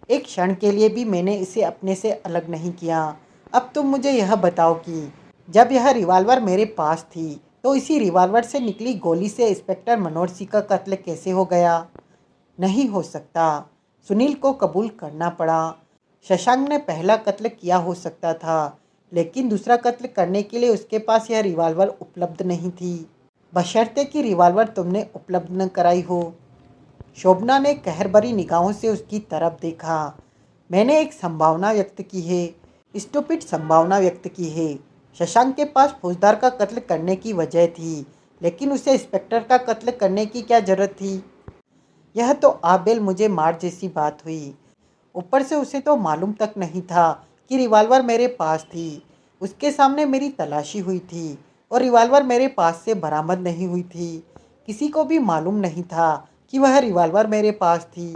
एक क्षण के लिए भी मैंने इसे अपने से अलग नहीं किया। अब तुम मुझे यह बताओ कि जब यह रिवॉल्वर मेरे पास थी, तो इसी रिवॉल्वर से निकली गोली से इंस्पेक्टर मनोहर सिंह का कत्ल कैसे हो गया? नहीं हो सकता। सुनील को कबूल करना पड़ा। शशांक ने पहला कत्ल किया हो सकता था, लेकिन दूसरा कत्ल करने के लिए उसके पास यह रिवॉल्वर उपलब्ध नहीं थी, बशर्ते कि रिवॉल्वर तुमने उपलब्ध न कराई हो। शोभना ने कहर भरी निगाहों से उसकी तरफ देखा। मैंने एक संभावना व्यक्त की है, स्टूपिड संभावना व्यक्त की है। शशांक के पास फौजदार का कत्ल करने की वजह थी, लेकिन उसे इंस्पेक्टर का कत्ल करने की क्या जरूरत थी? यह तो आबेल मुझे मार जैसी बात हुई। ऊपर से उसे तो मालूम तक नहीं था कि रिवॉल्वर मेरे पास थी। उसके सामने मेरी तलाशी हुई थी और रिवॉल्वर मेरे पास से बरामद नहीं हुई थी। किसी को भी मालूम नहीं था कि वह रिवॉल्वर मेरे पास थी।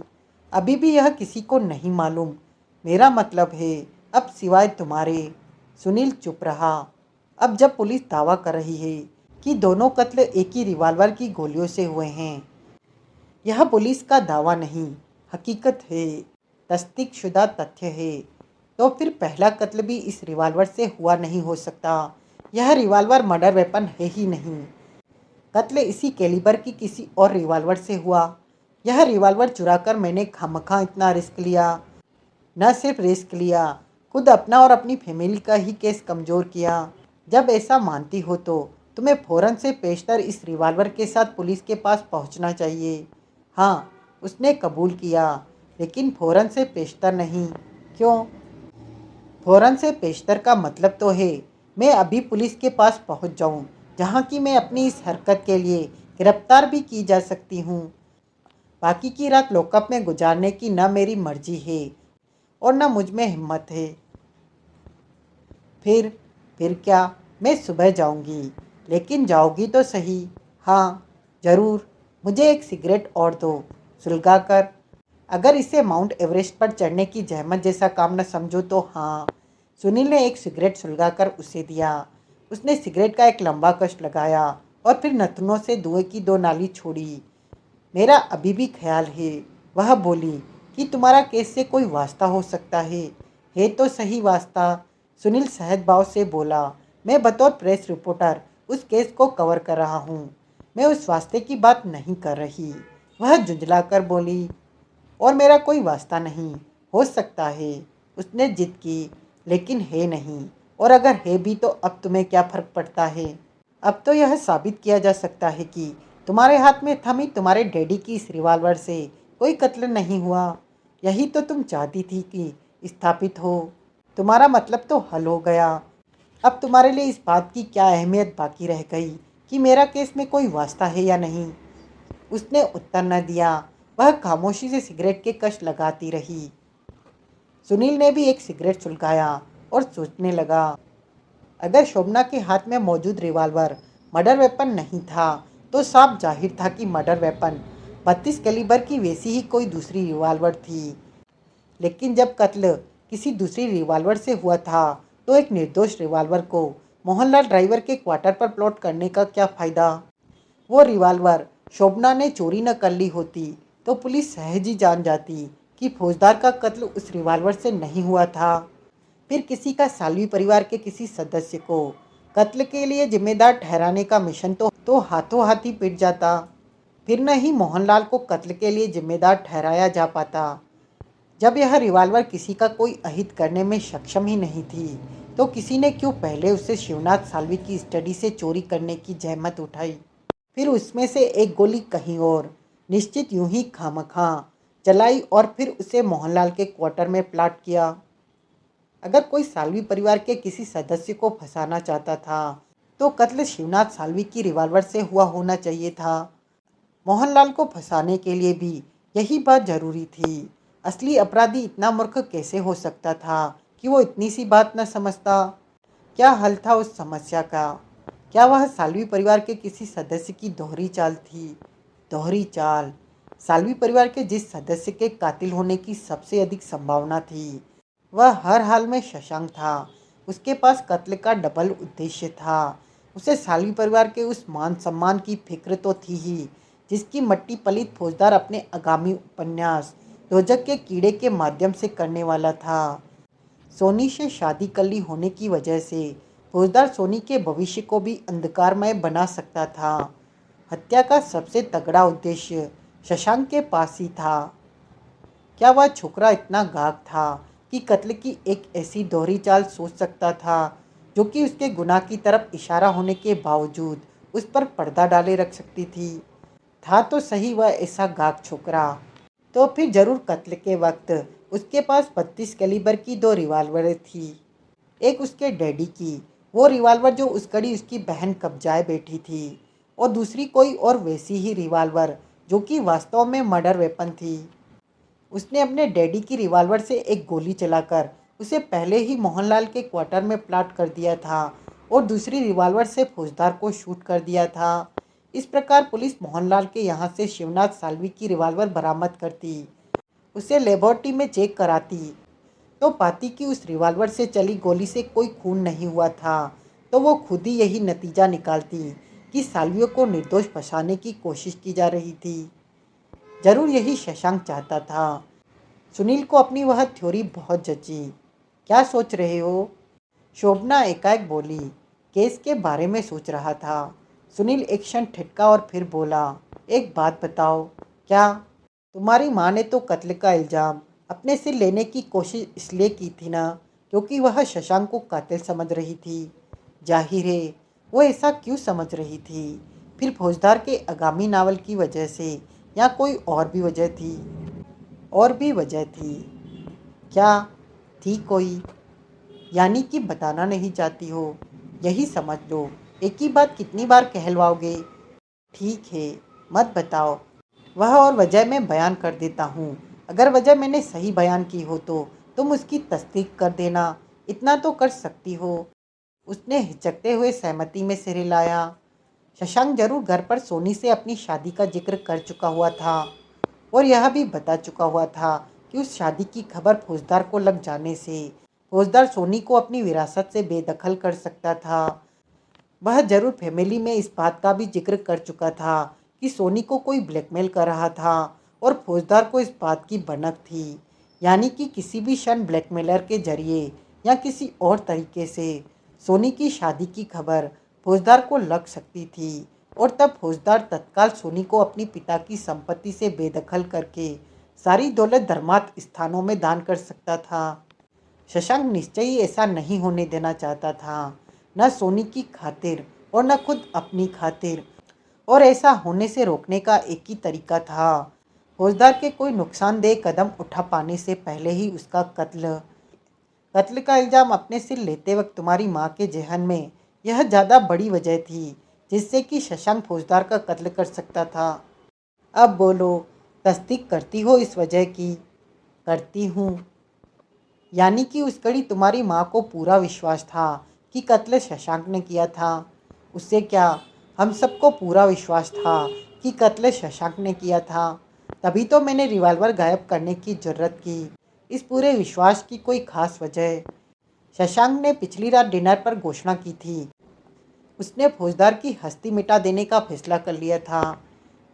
अभी भी यह किसी को नहीं मालूम। मेरा मतलब है, अब सिवाय तुम्हारे। सुनील चुप रहा। अब जब पुलिस दावा कर रही है कि दोनों कत्ल एक ही रिवॉल्वर की गोलियों से हुए हैं, यह पुलिस का दावा नहीं, हकीकत है। तस्दीकशुदा तथ्य है, तो फिर पहला कत्ल भी इस रिवॉल्वर से हुआ नहीं हो सकता। यह रिवॉल्वर मर्डर वेपन है ही नहीं। कत्ल इसी कैलिबर की किसी और रिवॉल्वर से हुआ। यह रिवॉल्वर चुराकर मैंने खामखा इतना रिस्क लिया। न सिर्फ रिस्क लिया, खुद अपना और अपनी फैमिली का ही केस कमज़ोर किया। जब ऐसा मानती हो तो तुम्हें फ़ौरन से पेशतर इस रिवॉल्वर के साथ पुलिस के पास पहुंचना चाहिए। हाँ, उसने कबूल किया, लेकिन फ़ौरन से पेशतर नहीं। क्यों? फ़ौरन से पेशतर का मतलब तो है मैं अभी पुलिस के पास पहुंच जाऊं, जहां कि मैं अपनी इस हरकत के लिए गिरफ्तार भी की जा सकती हूं। बाकी की रात लॉकअप में गुजारने की न मेरी मर्जी है और न मुझ में हिम्मत है। फिर फिर क्या? मैं सुबह जाऊंगी। लेकिन जाओगी तो सही। हाँ, ज़रूर। मुझे एक सिगरेट और दो, सुलगा कर। अगर इसे माउंट एवरेस्ट पर चढ़ने की जहमत जैसा काम न समझो तो हाँ। सुनील ने एक सिगरेट सुलगाकर उसे दिया। उसने सिगरेट का एक लंबा कश लगाया और फिर नथनों से धुएं की दो नाली छोड़ी। मेरा अभी भी ख्याल है, वह बोली, कि तुम्हारा केस से कोई वास्ता हो सकता है तो सही वास्ता। सुनील सहज भाव से बोला, मैं बतौर प्रेस रिपोर्टर उस केस को कवर कर रहा हूँ। मैं उस वास्ते की बात नहीं कर रही। वह झुंझलाकर बोली, और मेरा कोई वास्ता नहीं हो सकता है। उसने जिद की, लेकिन है नहीं। और अगर है भी तो अब तुम्हें क्या फ़र्क पड़ता है? अब तो यह साबित किया जा सकता है कि तुम्हारे हाथ में थमी तुम्हारे डैडी की इस रिवॉल्वर से कोई कत्ल नहीं हुआ। यही तो तुम चाहती थी कि स्थापित हो। तुम्हारा मतलब तो हल हो गया। अब तुम्हारे लिए इस बात की क्या अहमियत बाकी रह गई कि मेरा केस में कोई वास्ता है या नहीं? उसने उत्तर न दिया। वह खामोशी से सिगरेट के कश लगाती रही। सुनील ने भी एक सिगरेट सुलगाया और सोचने लगा। अगर शोभना के हाथ में मौजूद रिवॉल्वर मर्डर वेपन नहीं था तो साफ जाहिर था कि मर्डर वेपन 32 कैलिबर की वैसी ही कोई दूसरी रिवॉल्वर थी। लेकिन जब कत्ल किसी दूसरी रिवॉल्वर से हुआ था तो एक निर्दोष रिवॉल्वर को मोहनलाल ड्राइवर के क्वार्टर पर प्लॉट करने का क्या फ़ायदा? वो रिवॉल्वर शोभना ने चोरी न कर ली होती तो पुलिस सहज ही जान जाती कि फौजदार का कत्ल उस रिवॉल्वर से नहीं हुआ था। फिर किसी का सालवी परिवार के किसी सदस्य को कत्ल के लिए जिम्मेदार ठहराने का मिशन तो हाथों हाथ ही पिट जाता। फिर न ही मोहनलाल को कत्ल के लिए जिम्मेदार ठहराया जा पाता। जब यह रिवॉल्वर किसी का कोई अहित करने में सक्षम ही नहीं थी तो किसी ने क्यों पहले उससे शिवनाथ सालवी की स्टडी से चोरी करने की जहमत उठाई? फिर उसमें से एक गोली कहीं और निश्चित यूं ही खामखा चलाई और फिर उसे मोहनलाल के क्वार्टर में प्लाट किया। अगर कोई सालवी परिवार के किसी सदस्य को फंसाना चाहता था तो कत्ल शिवनाथ सालवी की रिवॉल्वर से हुआ होना चाहिए था। मोहनलाल को फंसाने के लिए भी यही बात जरूरी थी। असली अपराधी इतना मूर्ख कैसे हो सकता था कि वो इतनी सी बात न समझता? क्या हल था उस समस्या का? क्या वह सालवी परिवार के किसी सदस्य की दोहरी चाल थी? दोहरी चाल। सालवी परिवार के जिस सदस्य के कातिल होने की सबसे अधिक संभावना थी वह हर हाल में शशांक था। उसके पास कत्ल का डबल उद्देश्य था। उसे सालवी परिवार के उस मान सम्मान की फिक्र तो थी ही जिसकी मट्टी पलित फौजदार अपने आगामी उपन्यास दोजक के कीड़े के माध्यम से करने वाला था। सोनी से शादी कल्ली होने की वजह से फौजदार सोनी के भविष्य को भी अंधकारमय बना सकता था। हत्या का सबसे तगड़ा उद्देश्य शशांक के पास ही था। क्या वह छोकरा इतना गाक था कि कत्ल की एक ऐसी दोहरी चाल सोच सकता था जो कि उसके गुनाह की तरफ इशारा होने के बावजूद उस पर पर्दा डाले रख सकती थी? था तो सही वह ऐसा गाक छोकरा। तो फिर जरूर कत्ल के वक्त उसके पास 32 कैलिबर की दो रिवॉल्वरें थी। एक उसके डैडी की, वो रिवॉल्वर जो उस घड़ी उसकी बहन कब्जाए बैठी थी, और दूसरी कोई और वैसी ही रिवॉल्वर जो कि वास्तव में मर्डर वेपन थी। उसने अपने डैडी की रिवॉल्वर से एक गोली चलाकर उसे पहले ही मोहनलाल के क्वार्टर में प्लाट कर दिया था और दूसरी रिवॉल्वर से फौजदार को शूट कर दिया था। इस प्रकार पुलिस मोहनलाल के यहाँ से शिवनाथ सालवी की रिवॉल्वर बरामद करती, उसे लेबोरेटरी में चेक कराती तो पाती कि उस रिवॉल्वर से चली गोली से कोई खून नहीं हुआ था। तो वो खुद ही यही नतीजा निकालती कि सालवियों को निर्दोष फंसाने की कोशिश की जा रही थी। जरूर यही शशांक चाहता था। सुनील को अपनी वह थ्योरी बहुत जची। क्या सोच रहे हो? शोभना एकाएक बोली। केस के बारे में सोच रहा था। सुनील एक क्षण ठिठका और फिर बोला, एक बात बताओ, क्या? तुम्हारी माँ ने तो कत्ल का इल्ज़ाम अपने सिर लेने की कोशिश इसलिए की थी ना, क्योंकि वह शशांक को कातिल समझ रही थी। जाहिर है वो ऐसा क्यों समझ रही थी? फिर फौजदार के आगामी नावल की वजह से, या कोई और भी वजह थी? और भी वजह थी। क्या थी कोई? यानी कि बताना नहीं चाहती हो? यही समझ लो। एक ही बात कितनी बार कहलवाओगे? ठीक है, मत बताओ। वह और वजह मैं बयान कर देता हूँ। अगर वजह मैंने सही बयान की हो तो तुम उसकी तस्दीक कर देना। इतना तो कर सकती हो। उसने हिचकते हुए सहमति में सिर हिलाया। शशांक जरूर घर पर सोनी से अपनी शादी का जिक्र कर चुका हुआ था और यह भी बता चुका हुआ था कि उस शादी की खबर फौजदार को लग जाने से फौजदार सोनी को अपनी विरासत से बेदखल कर सकता था। वह जरूर फैमिली में इस बात का भी जिक्र कर चुका था कि सोनी को कोई ब्लैकमेल कर रहा था और फौजदार को इस बात की भनक थी। यानी कि किसी भी क्षण ब्लैकमेलर के जरिए या किसी और तरीके से सोनी की शादी की खबर फौजदार को लग सकती थी और तब फौजदार तत्काल सोनी को अपनी पिता की संपत्ति से बेदखल करके सारी दौलत धर्मार्थ स्थानों में दान कर सकता था। शशांक निश्चय ही ऐसा नहीं होने देना चाहता था, न सोनी की खातिर और न खुद अपनी खातिर। और ऐसा होने से रोकने का एक ही तरीका था, फौजदार के कोई नुकसानदेह कदम उठा पाने से पहले ही उसका कत्ल। कत्ल का इल्ज़ाम अपने सिर लेते वक्त तुम्हारी माँ के जहन में यह ज़्यादा बड़ी वजह थी जिससे कि शशांक फौजदार का कत्ल कर सकता था। अब बोलो, तस्दीक करती हो इस वजह की? करती हूँ। यानी कि उस घड़ी तुम्हारी माँ को पूरा विश्वास था कि कत्ल शशांक ने किया था। उससे क्या, हम सबको पूरा विश्वास था कि कत्ल शशांक ने किया था। तभी तो मैंने रिवॉल्वर गायब करने की जरूरत की। इस पूरे विश्वास की कोई खास वजह? शशांक ने पिछली रात डिनर पर घोषणा की थी। उसने फौजदार की हस्ती मिटा देने का फैसला कर लिया था।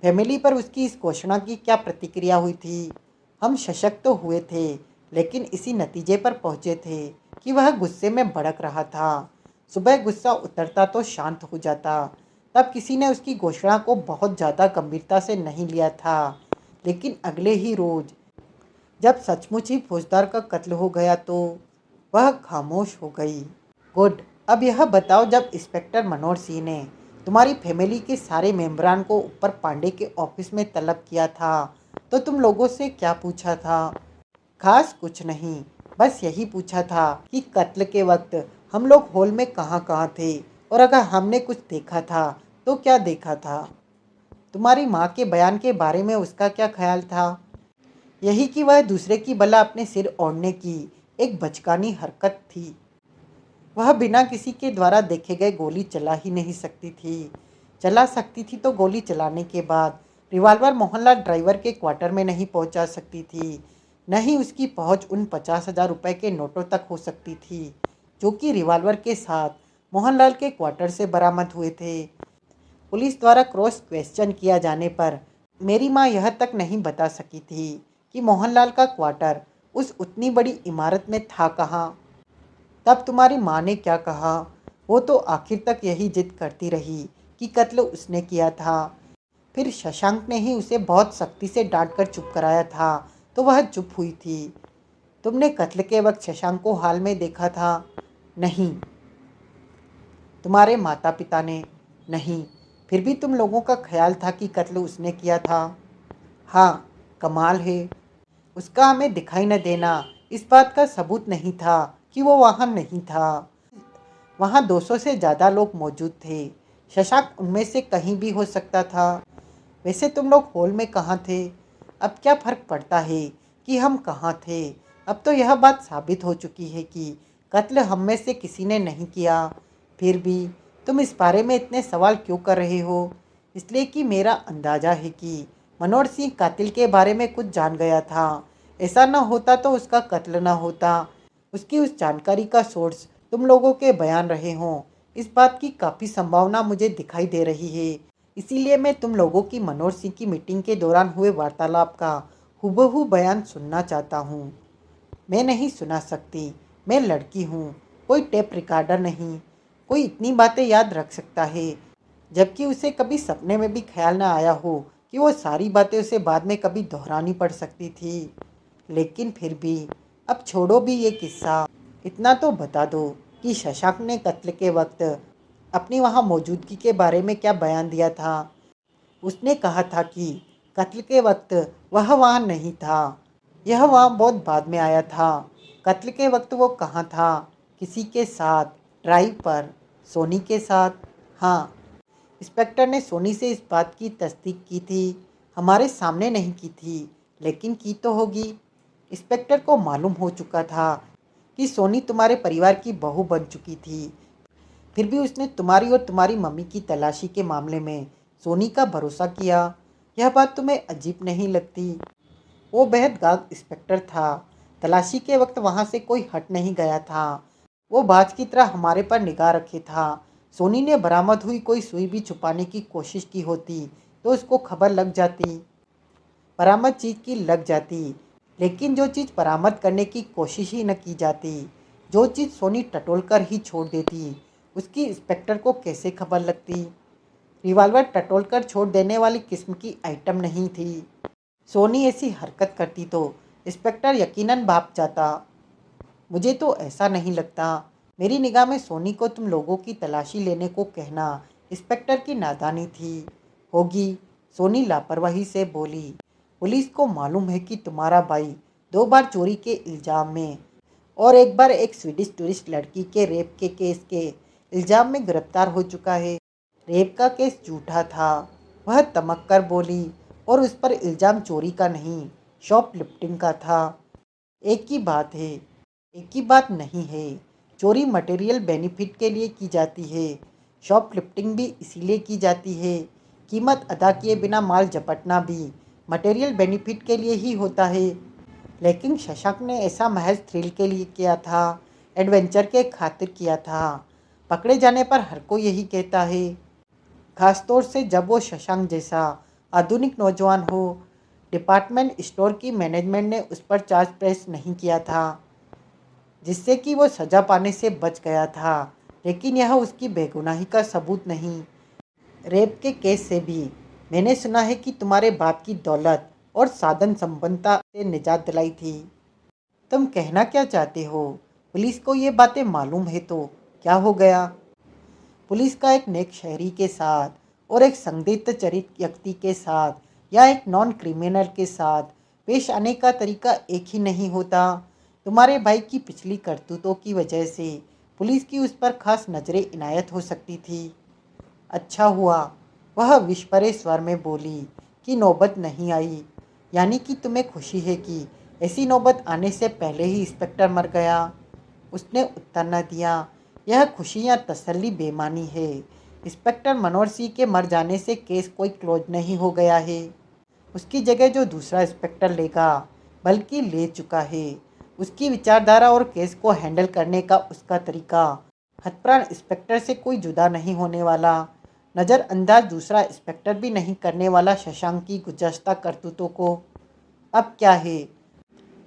फैमिली पर उसकी इस घोषणा की क्या प्रतिक्रिया हुई थी? हम सशक्त तो हुए थे, लेकिन इसी नतीजे पर पहुंचे थे कि वह गुस्से में भड़क रहा था। सुबह गुस्सा उतरता तो शांत हो जाता। तब किसी ने उसकी घोषणा को बहुत ज़्यादा गंभीरता से नहीं लिया था, लेकिन अगले ही रोज़ जब सचमुच ही फौजदार का कत्ल हो गया तो वह खामोश हो गई। गुड। अब यह बताओ, जब इंस्पेक्टर मनोहर सिंह ने तुम्हारी फैमिली के सारे मेंबरान को ऊपर पांडे के ऑफिस में तलब किया था तो तुम लोगों से क्या पूछा था? खास कुछ नहीं, बस यही पूछा था कि कत्ल के वक्त हम लोग हॉल में कहाँ कहाँ थे और अगर हमने कुछ देखा था तो क्या देखा था। तुम्हारी माँ के बयान के बारे में उसका क्या ख्याल था? यही कि वह दूसरे की बला अपने सिर ओढ़ने की एक बचकानी हरकत थी। वह बिना किसी के द्वारा देखे गए गोली चला ही नहीं सकती थी। चला सकती थी तो गोली चलाने के बाद रिवॉल्वर मोहनलाल ड्राइवर के क्वार्टर में नहीं पहुंचा सकती थी। न ही उसकी पहुंच उन 50,000 रुपये के नोटों तक हो सकती थी जो कि रिवॉल्वर के साथ मोहनलाल के क्वार्टर से बरामद हुए थे। पुलिस द्वारा क्रॉस क्वेश्चन किया जाने पर मेरी माँ यह तक नहीं बता सकी थी कि मोहनलाल का क्वार्टर उस उतनी बड़ी इमारत में था कहाँ। तब तुम्हारी माँ ने क्या कहा? वो तो आखिर तक यही जिद करती रही कि कत्ल उसने किया था। फिर शशांक ने ही उसे बहुत सख्ती से डांट कर चुप कराया था तो वह चुप हुई थी। तुमने कत्ल के वक्त शशांक को हाल में देखा था? नहीं। तुम्हारे माता पिता ने? नहीं। फिर भी तुम लोगों का ख्याल था कि कत्ल उसने किया था? हाँ। कमाल है, उसका हमें दिखाई न देना इस बात का सबूत नहीं था कि वो वहाँ नहीं था। वहाँ 200 से ज़्यादा लोग मौजूद थे। शशांक उनमें से कहीं भी हो सकता था। वैसे तुम लोग हॉल में कहाँ थे? अब क्या फ़र्क पड़ता है कि हम कहाँ थे? अब तो यह बात साबित हो चुकी है कि कत्ल हम में से किसी ने नहीं किया। फिर भी तुम इस बारे में इतने सवाल क्यों कर रहे हो? इसलिए कि मेरा अंदाज़ा है कि मनोहर सिंह कातिल के बारे में कुछ जान गया था। ऐसा न होता तो उसका कत्ल न होता। उसकी उस जानकारी का सोर्स तुम लोगों के बयान रहे हों, इस बात की काफ़ी संभावना मुझे दिखाई दे रही है। इसीलिए मैं तुम लोगों की मनोहर सिंह की मीटिंग के दौरान हुए वार्तालाप का हूबहू बयान सुनना चाहता हूँ। मैं नहीं सुना सकती। मैं लड़की हूँ, कोई टेप रिकॉर्डर नहीं। कोई इतनी बातें याद रख सकता है, जबकि उसे कभी सपने में भी ख्याल ना आया हो कि वो सारी बातें उसे बाद में कभी दोहरानी पड़ सकती थी। लेकिन फिर भी, अब छोड़ो भी ये किस्सा। इतना तो बता दो कि शशांक ने कत्ल के वक्त अपनी वहाँ मौजूदगी के बारे में क्या बयान दिया था। उसने कहा था कि कत्ल के वक्त वह वहाँ नहीं था। यह वहाँ बहुत बाद में आया था। कत्ल के वक्त वो कहाँ था? किसी के साथ, ड्राइव पर, सोनी के साथ। हाँ, इंस्पेक्टर ने सोनी से इस बात की तस्दीक की थी। हमारे सामने नहीं की थी, लेकिन की तो होगी। इंस्पेक्टर को मालूम हो चुका था कि सोनी तुम्हारे परिवार की बहू बन चुकी थी। फिर भी उसने तुम्हारी और तुम्हारी मम्मी की तलाशी के मामले में सोनी का भरोसा किया। यह बात तुम्हें अजीब नहीं लगती? वो बेहद गाग इंस्पेक्टर था। तलाशी के वक्त वहाँ से कोई हट नहीं गया था। वो बाज की तरह हमारे पर निगाह रखे था। सोनी ने बरामद हुई कोई सुई भी छुपाने की कोशिश की होती तो उसको खबर लग जाती, बरामद चीज़ की लग जाती। लेकिन जो चीज़ बरामद करने की कोशिश ही न की जाती, जो चीज़ सोनी टटोल कर ही छोड़ देती, उसकी इंस्पेक्टर को कैसे खबर लगती? रिवॉल्वर टटोल कर छोड़ देने वाली किस्म की आइटम नहीं थी। सोनी ऐसी हरकत करती तो इंस्पेक्टर यकीनन भाप जाता। मुझे तो ऐसा नहीं लगता। मेरी निगाह में सोनी को तुम लोगों की तलाशी लेने को कहना इंस्पेक्टर की नादानी थी। होगी, सोनी लापरवाही से बोली। पुलिस को मालूम है कि तुम्हारा भाई 2 बार चोरी के इल्ज़ाम में और एक बार एक स्वीडिश टूरिस्ट लड़की के रेप के केस के इल्ज़ाम में गिरफ्तार हो चुका है। रेप का केस झूठा था, वह तमक कर बोली, और उस पर इल्ज़ाम चोरी का नहीं, शॉपलिफ्टिंग का था। एक ही बात है, एक ही बात नहीं है। चोरी मटेरियल बेनिफिट के लिए की जाती है, शॉपलिफ्टिंग भी इसीलिए की जाती है। कीमत अदा किए बिना माल झपटना भी मटेरियल बेनिफिट के लिए ही होता है। लेकिन शशांक ने ऐसा महज थ्रिल के लिए किया था, एडवेंचर के खातिर किया था। पकड़े जाने पर हर कोई यही कहता है, खासतौर से जब वो शशांक जैसा आधुनिक नौजवान हो। डिपार्टमेंट स्टोर की मैनेजमेंट ने उस पर चार्ज प्रेस नहीं किया था, जिससे कि वो सज़ा पाने से बच गया था। लेकिन यह उसकी बेगुनाही का सबूत नहीं। रेप के केस से भी मैंने सुना है कि तुम्हारे बाप की दौलत और साधन संपन्नता से निजात दिलाई थी। तुम कहना क्या चाहते हो? पुलिस को ये बातें मालूम है तो क्या हो गया? पुलिस का एक नेक शहरी के साथ और एक संदिग्ध चरित व्यक्ति के साथ या एक नॉन क्रिमिनल के साथ पेश आने का तरीका एक ही नहीं होता। तुम्हारे भाई की पिछली करतूतों की वजह से पुलिस की उस पर खास नज़रें इनायत हो सकती थी। अच्छा हुआ, वह विस्परे स्वर में बोली, कि नौबत नहीं आई। यानी कि तुम्हें खुशी है कि ऐसी नौबत आने से पहले ही इंस्पेक्टर मर गया? उसने उत्तर न दिया। यह खुशी या तसल्ली बेमानी है। इंस्पेक्टर मनोहर सिंह के मर जाने से केस कोई क्लोज नहीं हो गया है। उसकी जगह जो दूसरा इंस्पेक्टर लेगा, बल्कि ले चुका है। उसकी विचारधारा और केस को हैंडल करने का उसका तरीका हतप्राण इंस्पेक्टर से कोई जुदा नहीं होने वाला। नज़रअंदाज दूसरा इंस्पेक्टर भी नहीं करने वाला शशांक की गुज़श्ता करतूतों को। अब क्या है?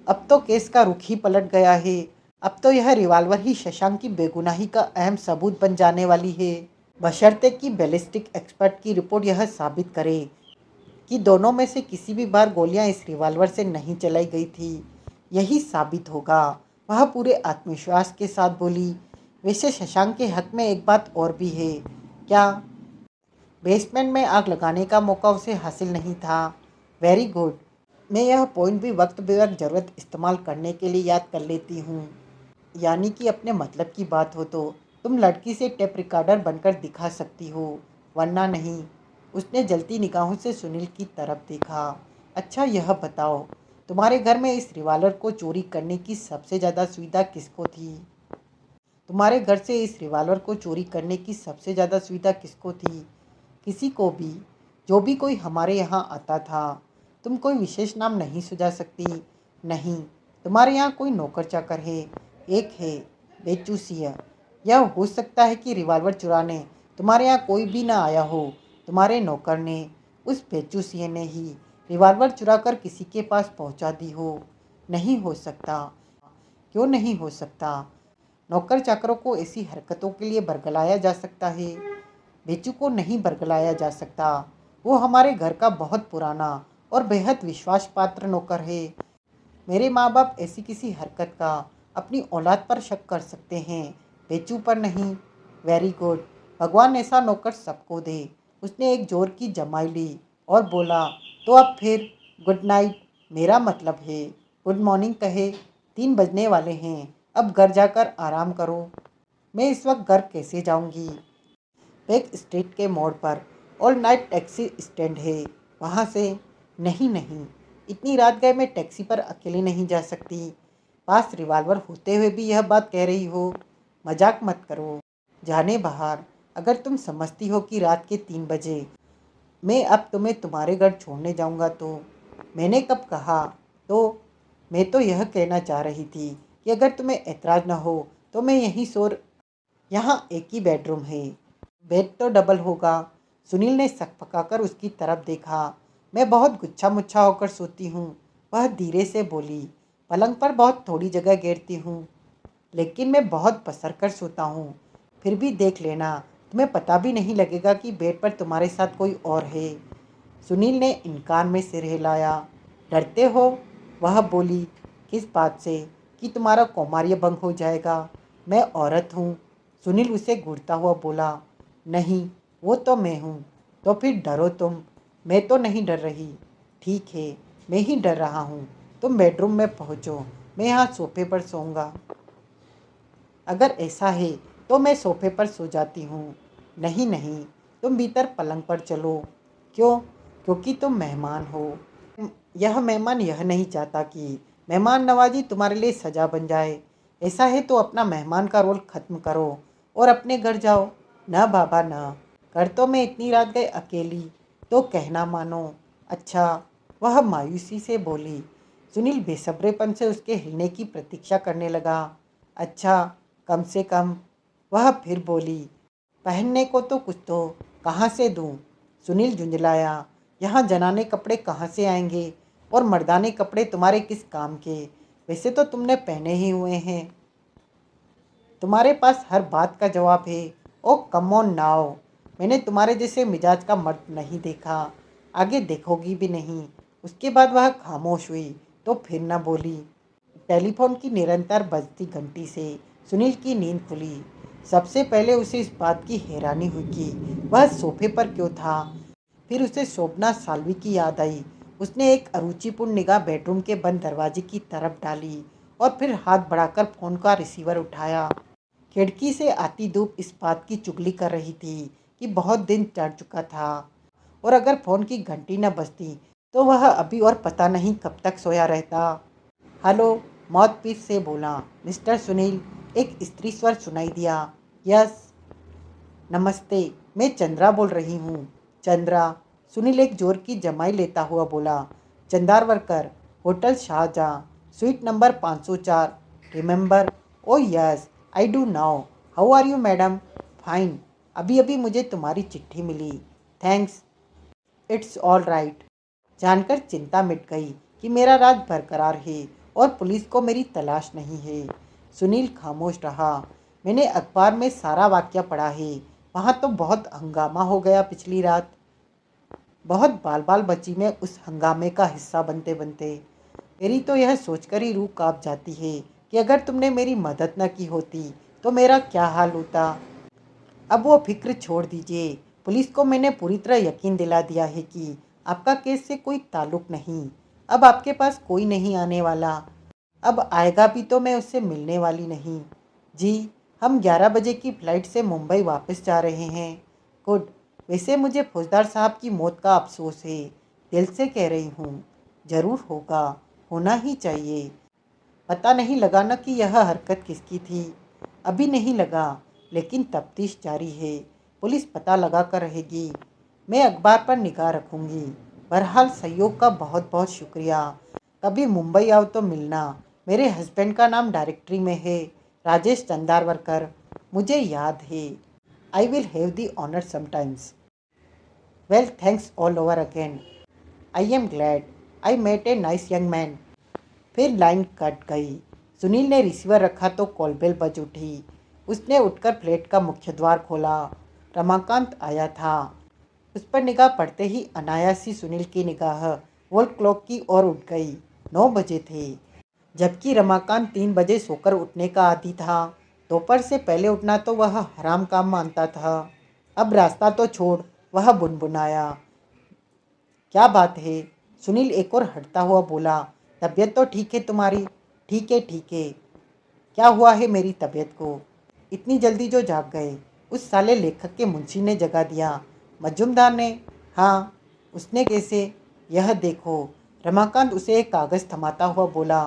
अब तो केस का रुख ही पलट गया है। अब तो यह रिवॉल्वर ही शशांक की बेगुनाही का अहम सबूत बन जाने वाली है, बशर्ते कि बैलिस्टिक एक्सपर्ट की रिपोर्ट यह साबित करे कि दोनों में से किसी भी बार गोलियां इस रिवॉल्वर से नहीं चलाई गई थी। यही साबित होगा। वह पूरे आत्मविश्वास के साथ बोली। वैसे शशांक के हक में एक बात और भी है। क्या? बेसमेंट में आग लगाने का मौका उसे हासिल नहीं था। Very good. मैं यह पॉइंट भी वक्त बेवक्त ज़रूरत इस्तेमाल करने के लिए याद कर लेती हूँ। यानी कि अपने मतलब की बात हो तो तुम लड़की से टेप रिकॉर्डर बनकर दिखा सकती हो, वरना नहीं। उसने जलती निगाहों से सुनील की तरफ देखा। अच्छा यह बताओ, तुम्हारे घर में इस रिवॉल्वर को चोरी करने की सबसे ज़्यादा सुविधा किसको थी? तुम्हारे घर से इस रिवॉल्वर को चोरी करने की सबसे ज़्यादा सुविधा किसको थी? किसी को भी, जो भी कोई हमारे यहाँ आता था। तुम कोई विशेष नाम नहीं सुझा सकती? नहीं। तुम्हारे यहाँ कोई नौकर चाकर है? एक है, बेचूसिया। यह हो सकता है कि रिवॉल्वर चुराने तुम्हारे यहाँ कोई भी ना आया हो। तुम्हारे नौकर ने, उस बेचूसिया ने ही रिवॉल्वर चुराकर किसी के पास पहुंचा दी हो? नहीं हो सकता। क्यों नहीं हो सकता? नौकर चाकरों को ऐसी हरकतों के लिए बरगलाया जा सकता है, बेचू को नहीं बरगलाया जा सकता। वो हमारे घर का बहुत पुराना और बेहद विश्वास पात्र नौकर है। मेरे माँ बाप ऐसी किसी हरकत का अपनी औलाद पर शक कर सकते हैं, बेचू पर नहीं। वेरी गुड, भगवान ऐसा नौकर सबको दे। उसने एक जोर की जमाई ली और बोला, तो अब फिर गुड नाइट, मेरा मतलब है गुड मॉर्निंग कहे। 3 बजने वाले हैं, अब घर जाकर आराम करो। मैं इस वक्त घर कैसे जाऊंगी? बेक स्ट्रीट के मोड़ पर ऑल नाइट टैक्सी स्टैंड है, वहाँ से। नहीं नहीं, इतनी रात गए मैं टैक्सी पर अकेले नहीं जा सकती। पास रिवॉल्वर होते हुए भी यह बात कह रही हो? मजाक मत करो। जाने बाहर, अगर तुम समझती हो कि रात के 3 बजे मैं अब तुम्हें तुम्हारे घर छोड़ने जाऊंगा तो। मैंने कब कहा? तो मैं तो यह कहना चाह रही थी कि अगर तुम्हें ऐतराज़ न हो तो मैं यहीं सो। यहाँ एक ही बेडरूम है। बेड तो डबल होगा। सुनील ने सक पकाकर उसकी तरफ देखा। मैं बहुत गुच्छा मुच्छा होकर सोती हूँ, वह धीरे से बोली। पलंग पर बहुत थोड़ी जगह घेरती हूँ, लेकिन मैं बहुत पसर कर सोता हूँ। फिर भी देख लेना, तुम्हें पता भी नहीं लगेगा कि बेड पर तुम्हारे साथ कोई और है। सुनील ने इनकार में सिर हिलाया। डरते हो? वह बोली। किस बात से? कि तुम्हारा कौमार्य भंग हो जाएगा। मैं औरत हूँ। सुनील उसे घूरता हुआ बोला। नहीं, वो तो मैं हूँ। तो फिर डरो तुम। मैं तो नहीं डर रही। ठीक है, मैं ही डर रहा हूँ। तुम बेडरूम में पहुँचो, मैं यहाँ सोफे पर सोऊंगा। अगर ऐसा है तो मैं सोफे पर सो जाती हूँ। नहीं नहीं, तुम भीतर पलंग पर चलो। क्यों? क्योंकि तुम मेहमान हो। यह मेहमान यह नहीं चाहता कि मेहमान नवाजी तुम्हारे लिए सजा बन जाए। ऐसा है तो अपना मेहमान का रोल खत्म करो और अपने घर जाओ। न बाबा न, कर तो मैं इतनी रात गए अकेली, तो कहना मानो। अच्छा, वह मायूसी से बोली। सुनील बेसब्रेपन से उसके हिलने की प्रतीक्षा करने लगा। अच्छा, कम से कम। वह फिर बोली। पहनने को तो कुछ दो, कहाँ से दूँ? सुनील झुंझलाया। यहाँ जनाने कपड़े कहाँ से आएंगे और मर्दाने कपड़े तुम्हारे किस काम के? वैसे तो तुमने पहने ही हुए हैं। तुम्हारे पास हर बात का जवाब है। ओ कम ऑन नाउ, मैंने तुम्हारे जैसे मिजाज का मर्द नहीं देखा, आगे देखोगी भी नहीं। उसके बाद वह खामोश हुई तो फिर न बोली। टेलीफोन की निरंतर बजती घंटी से सुनील की नींद खुली। सबसे पहले उसे इस बात की हैरानी हुई कि वह सोफे पर क्यों था। फिर उसे शोभना साल्वी की याद आई। उसने एक अरुचिपूर्ण निगाह बेडरूम के बंद दरवाजे की तरफ डाली और फिर हाथ बढ़ाकर फ़ोन का रिसीवर उठाया। खिड़की से आती धूप इस बात की चुगली कर रही थी कि बहुत दिन चढ़ चुका था और अगर फ़ोन की घंटी न बजती तो वह अभी और पता नहीं कब तक सोया रहता। हेलो, माउथपीस से बोला। मिस्टर सुनील, एक स्त्री स्वर सुनाई दिया। यस। नमस्ते, मैं चंद्रा बोल रही हूँ। चंद्रा, सुनील एक जोर की जमाई लेता हुआ बोला। Chandarvarkar, hotel Shahjahan, suite number 504। Remember? Oh yes, I do now. How are you madam? Fine. अभी अभी मुझे तुम्हारी चिट्ठी मिली। Thanks, it's all right. जानकर चिंता मिट गई कि मेरा राज बरकरार है और पुलिस को मेरी तलाश नहीं है। सुनील खामोश रहा। मैंने अखबार में सारा वाक्य पढ़ा है। वहाँ तो बहुत हंगामा हो गया पिछली रात। बहुत बाल बाल बची मैं उस हंगामे का हिस्सा बनते बनते। मेरी तो यह सोचकर ही रूह कांप जाती है कि अगर तुमने मेरी मदद न की होती तो मेरा क्या हाल होता। अब वो फिक्र छोड़ दीजिए। पुलिस को मैंने पूरी तरह यकीन दिला दिया है कि आपका केस से कोई ताल्लुक नहीं। अब आपके पास कोई नहीं आने वाला। अब आएगा भी तो मैं उससे मिलने वाली नहीं। जी, हम 11 बजे की फ़्लाइट से मुंबई वापस जा रहे हैं। गुड। वैसे मुझे फौजदार साहब की मौत का अफसोस है, दिल से कह रही हूँ। ज़रूर होगा, होना ही चाहिए। पता नहीं लगा ना कि यह हरकत किसकी थी। अभी नहीं लगा, लेकिन तफ्तीश जारी है। पुलिस पता लगा कर रहेगी। मैं अखबार पर निगाह रखूंगी। बहरहाल सहयोग का बहुत बहुत शुक्रिया। कभी मुंबई आओ तो मिलना। मेरे हस्बैंड का नाम डायरेक्टरी में है, राजेश चंदारवरकर। मुझे याद है। I will have the honour sometimes. Well, thanks all over again. I am glad I met a nice young man. फिर लाइन कट गई। सुनील ने रिसीवर रखा तो कॉल बेल बज उठी। उसने उठकर फ्लैट का मुख्य द्वार खोला। रमाकांत आया था। उस पर निगाह पड़ते ही अनायास ही सुनील की निगाह वॉल क्लॉक की ओर उठ गई। 9 बजे थे, जबकि रमाकांत 3 बजे सोकर उठने का आदी था। दोपहर से पहले उठना तो वह हराम काम मानता था। अब रास्ता तो छोड़, वह बुनबुनाया। क्या बात है? सुनील एक और हटता हुआ बोला। तबीयत तो ठीक है तुम्हारी? ठीक है ठीक है। क्या हुआ है मेरी तबीयत को? इतनी जल्दी जो जाग गए? उस साले लेखक के मुंशी ने जगा दिया। मजूमदार ने? हाँ। उसने कैसे? यह देखो। रमाकांत उसे एक कागज़ थमाता हुआ बोला।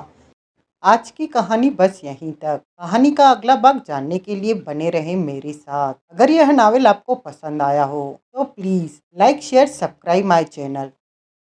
आज की कहानी बस यहीं तक। कहानी का अगला भाग जानने के लिए बने रहें मेरे साथ। अगर यह नावल आपको पसंद आया हो तो please like share subscribe my channel.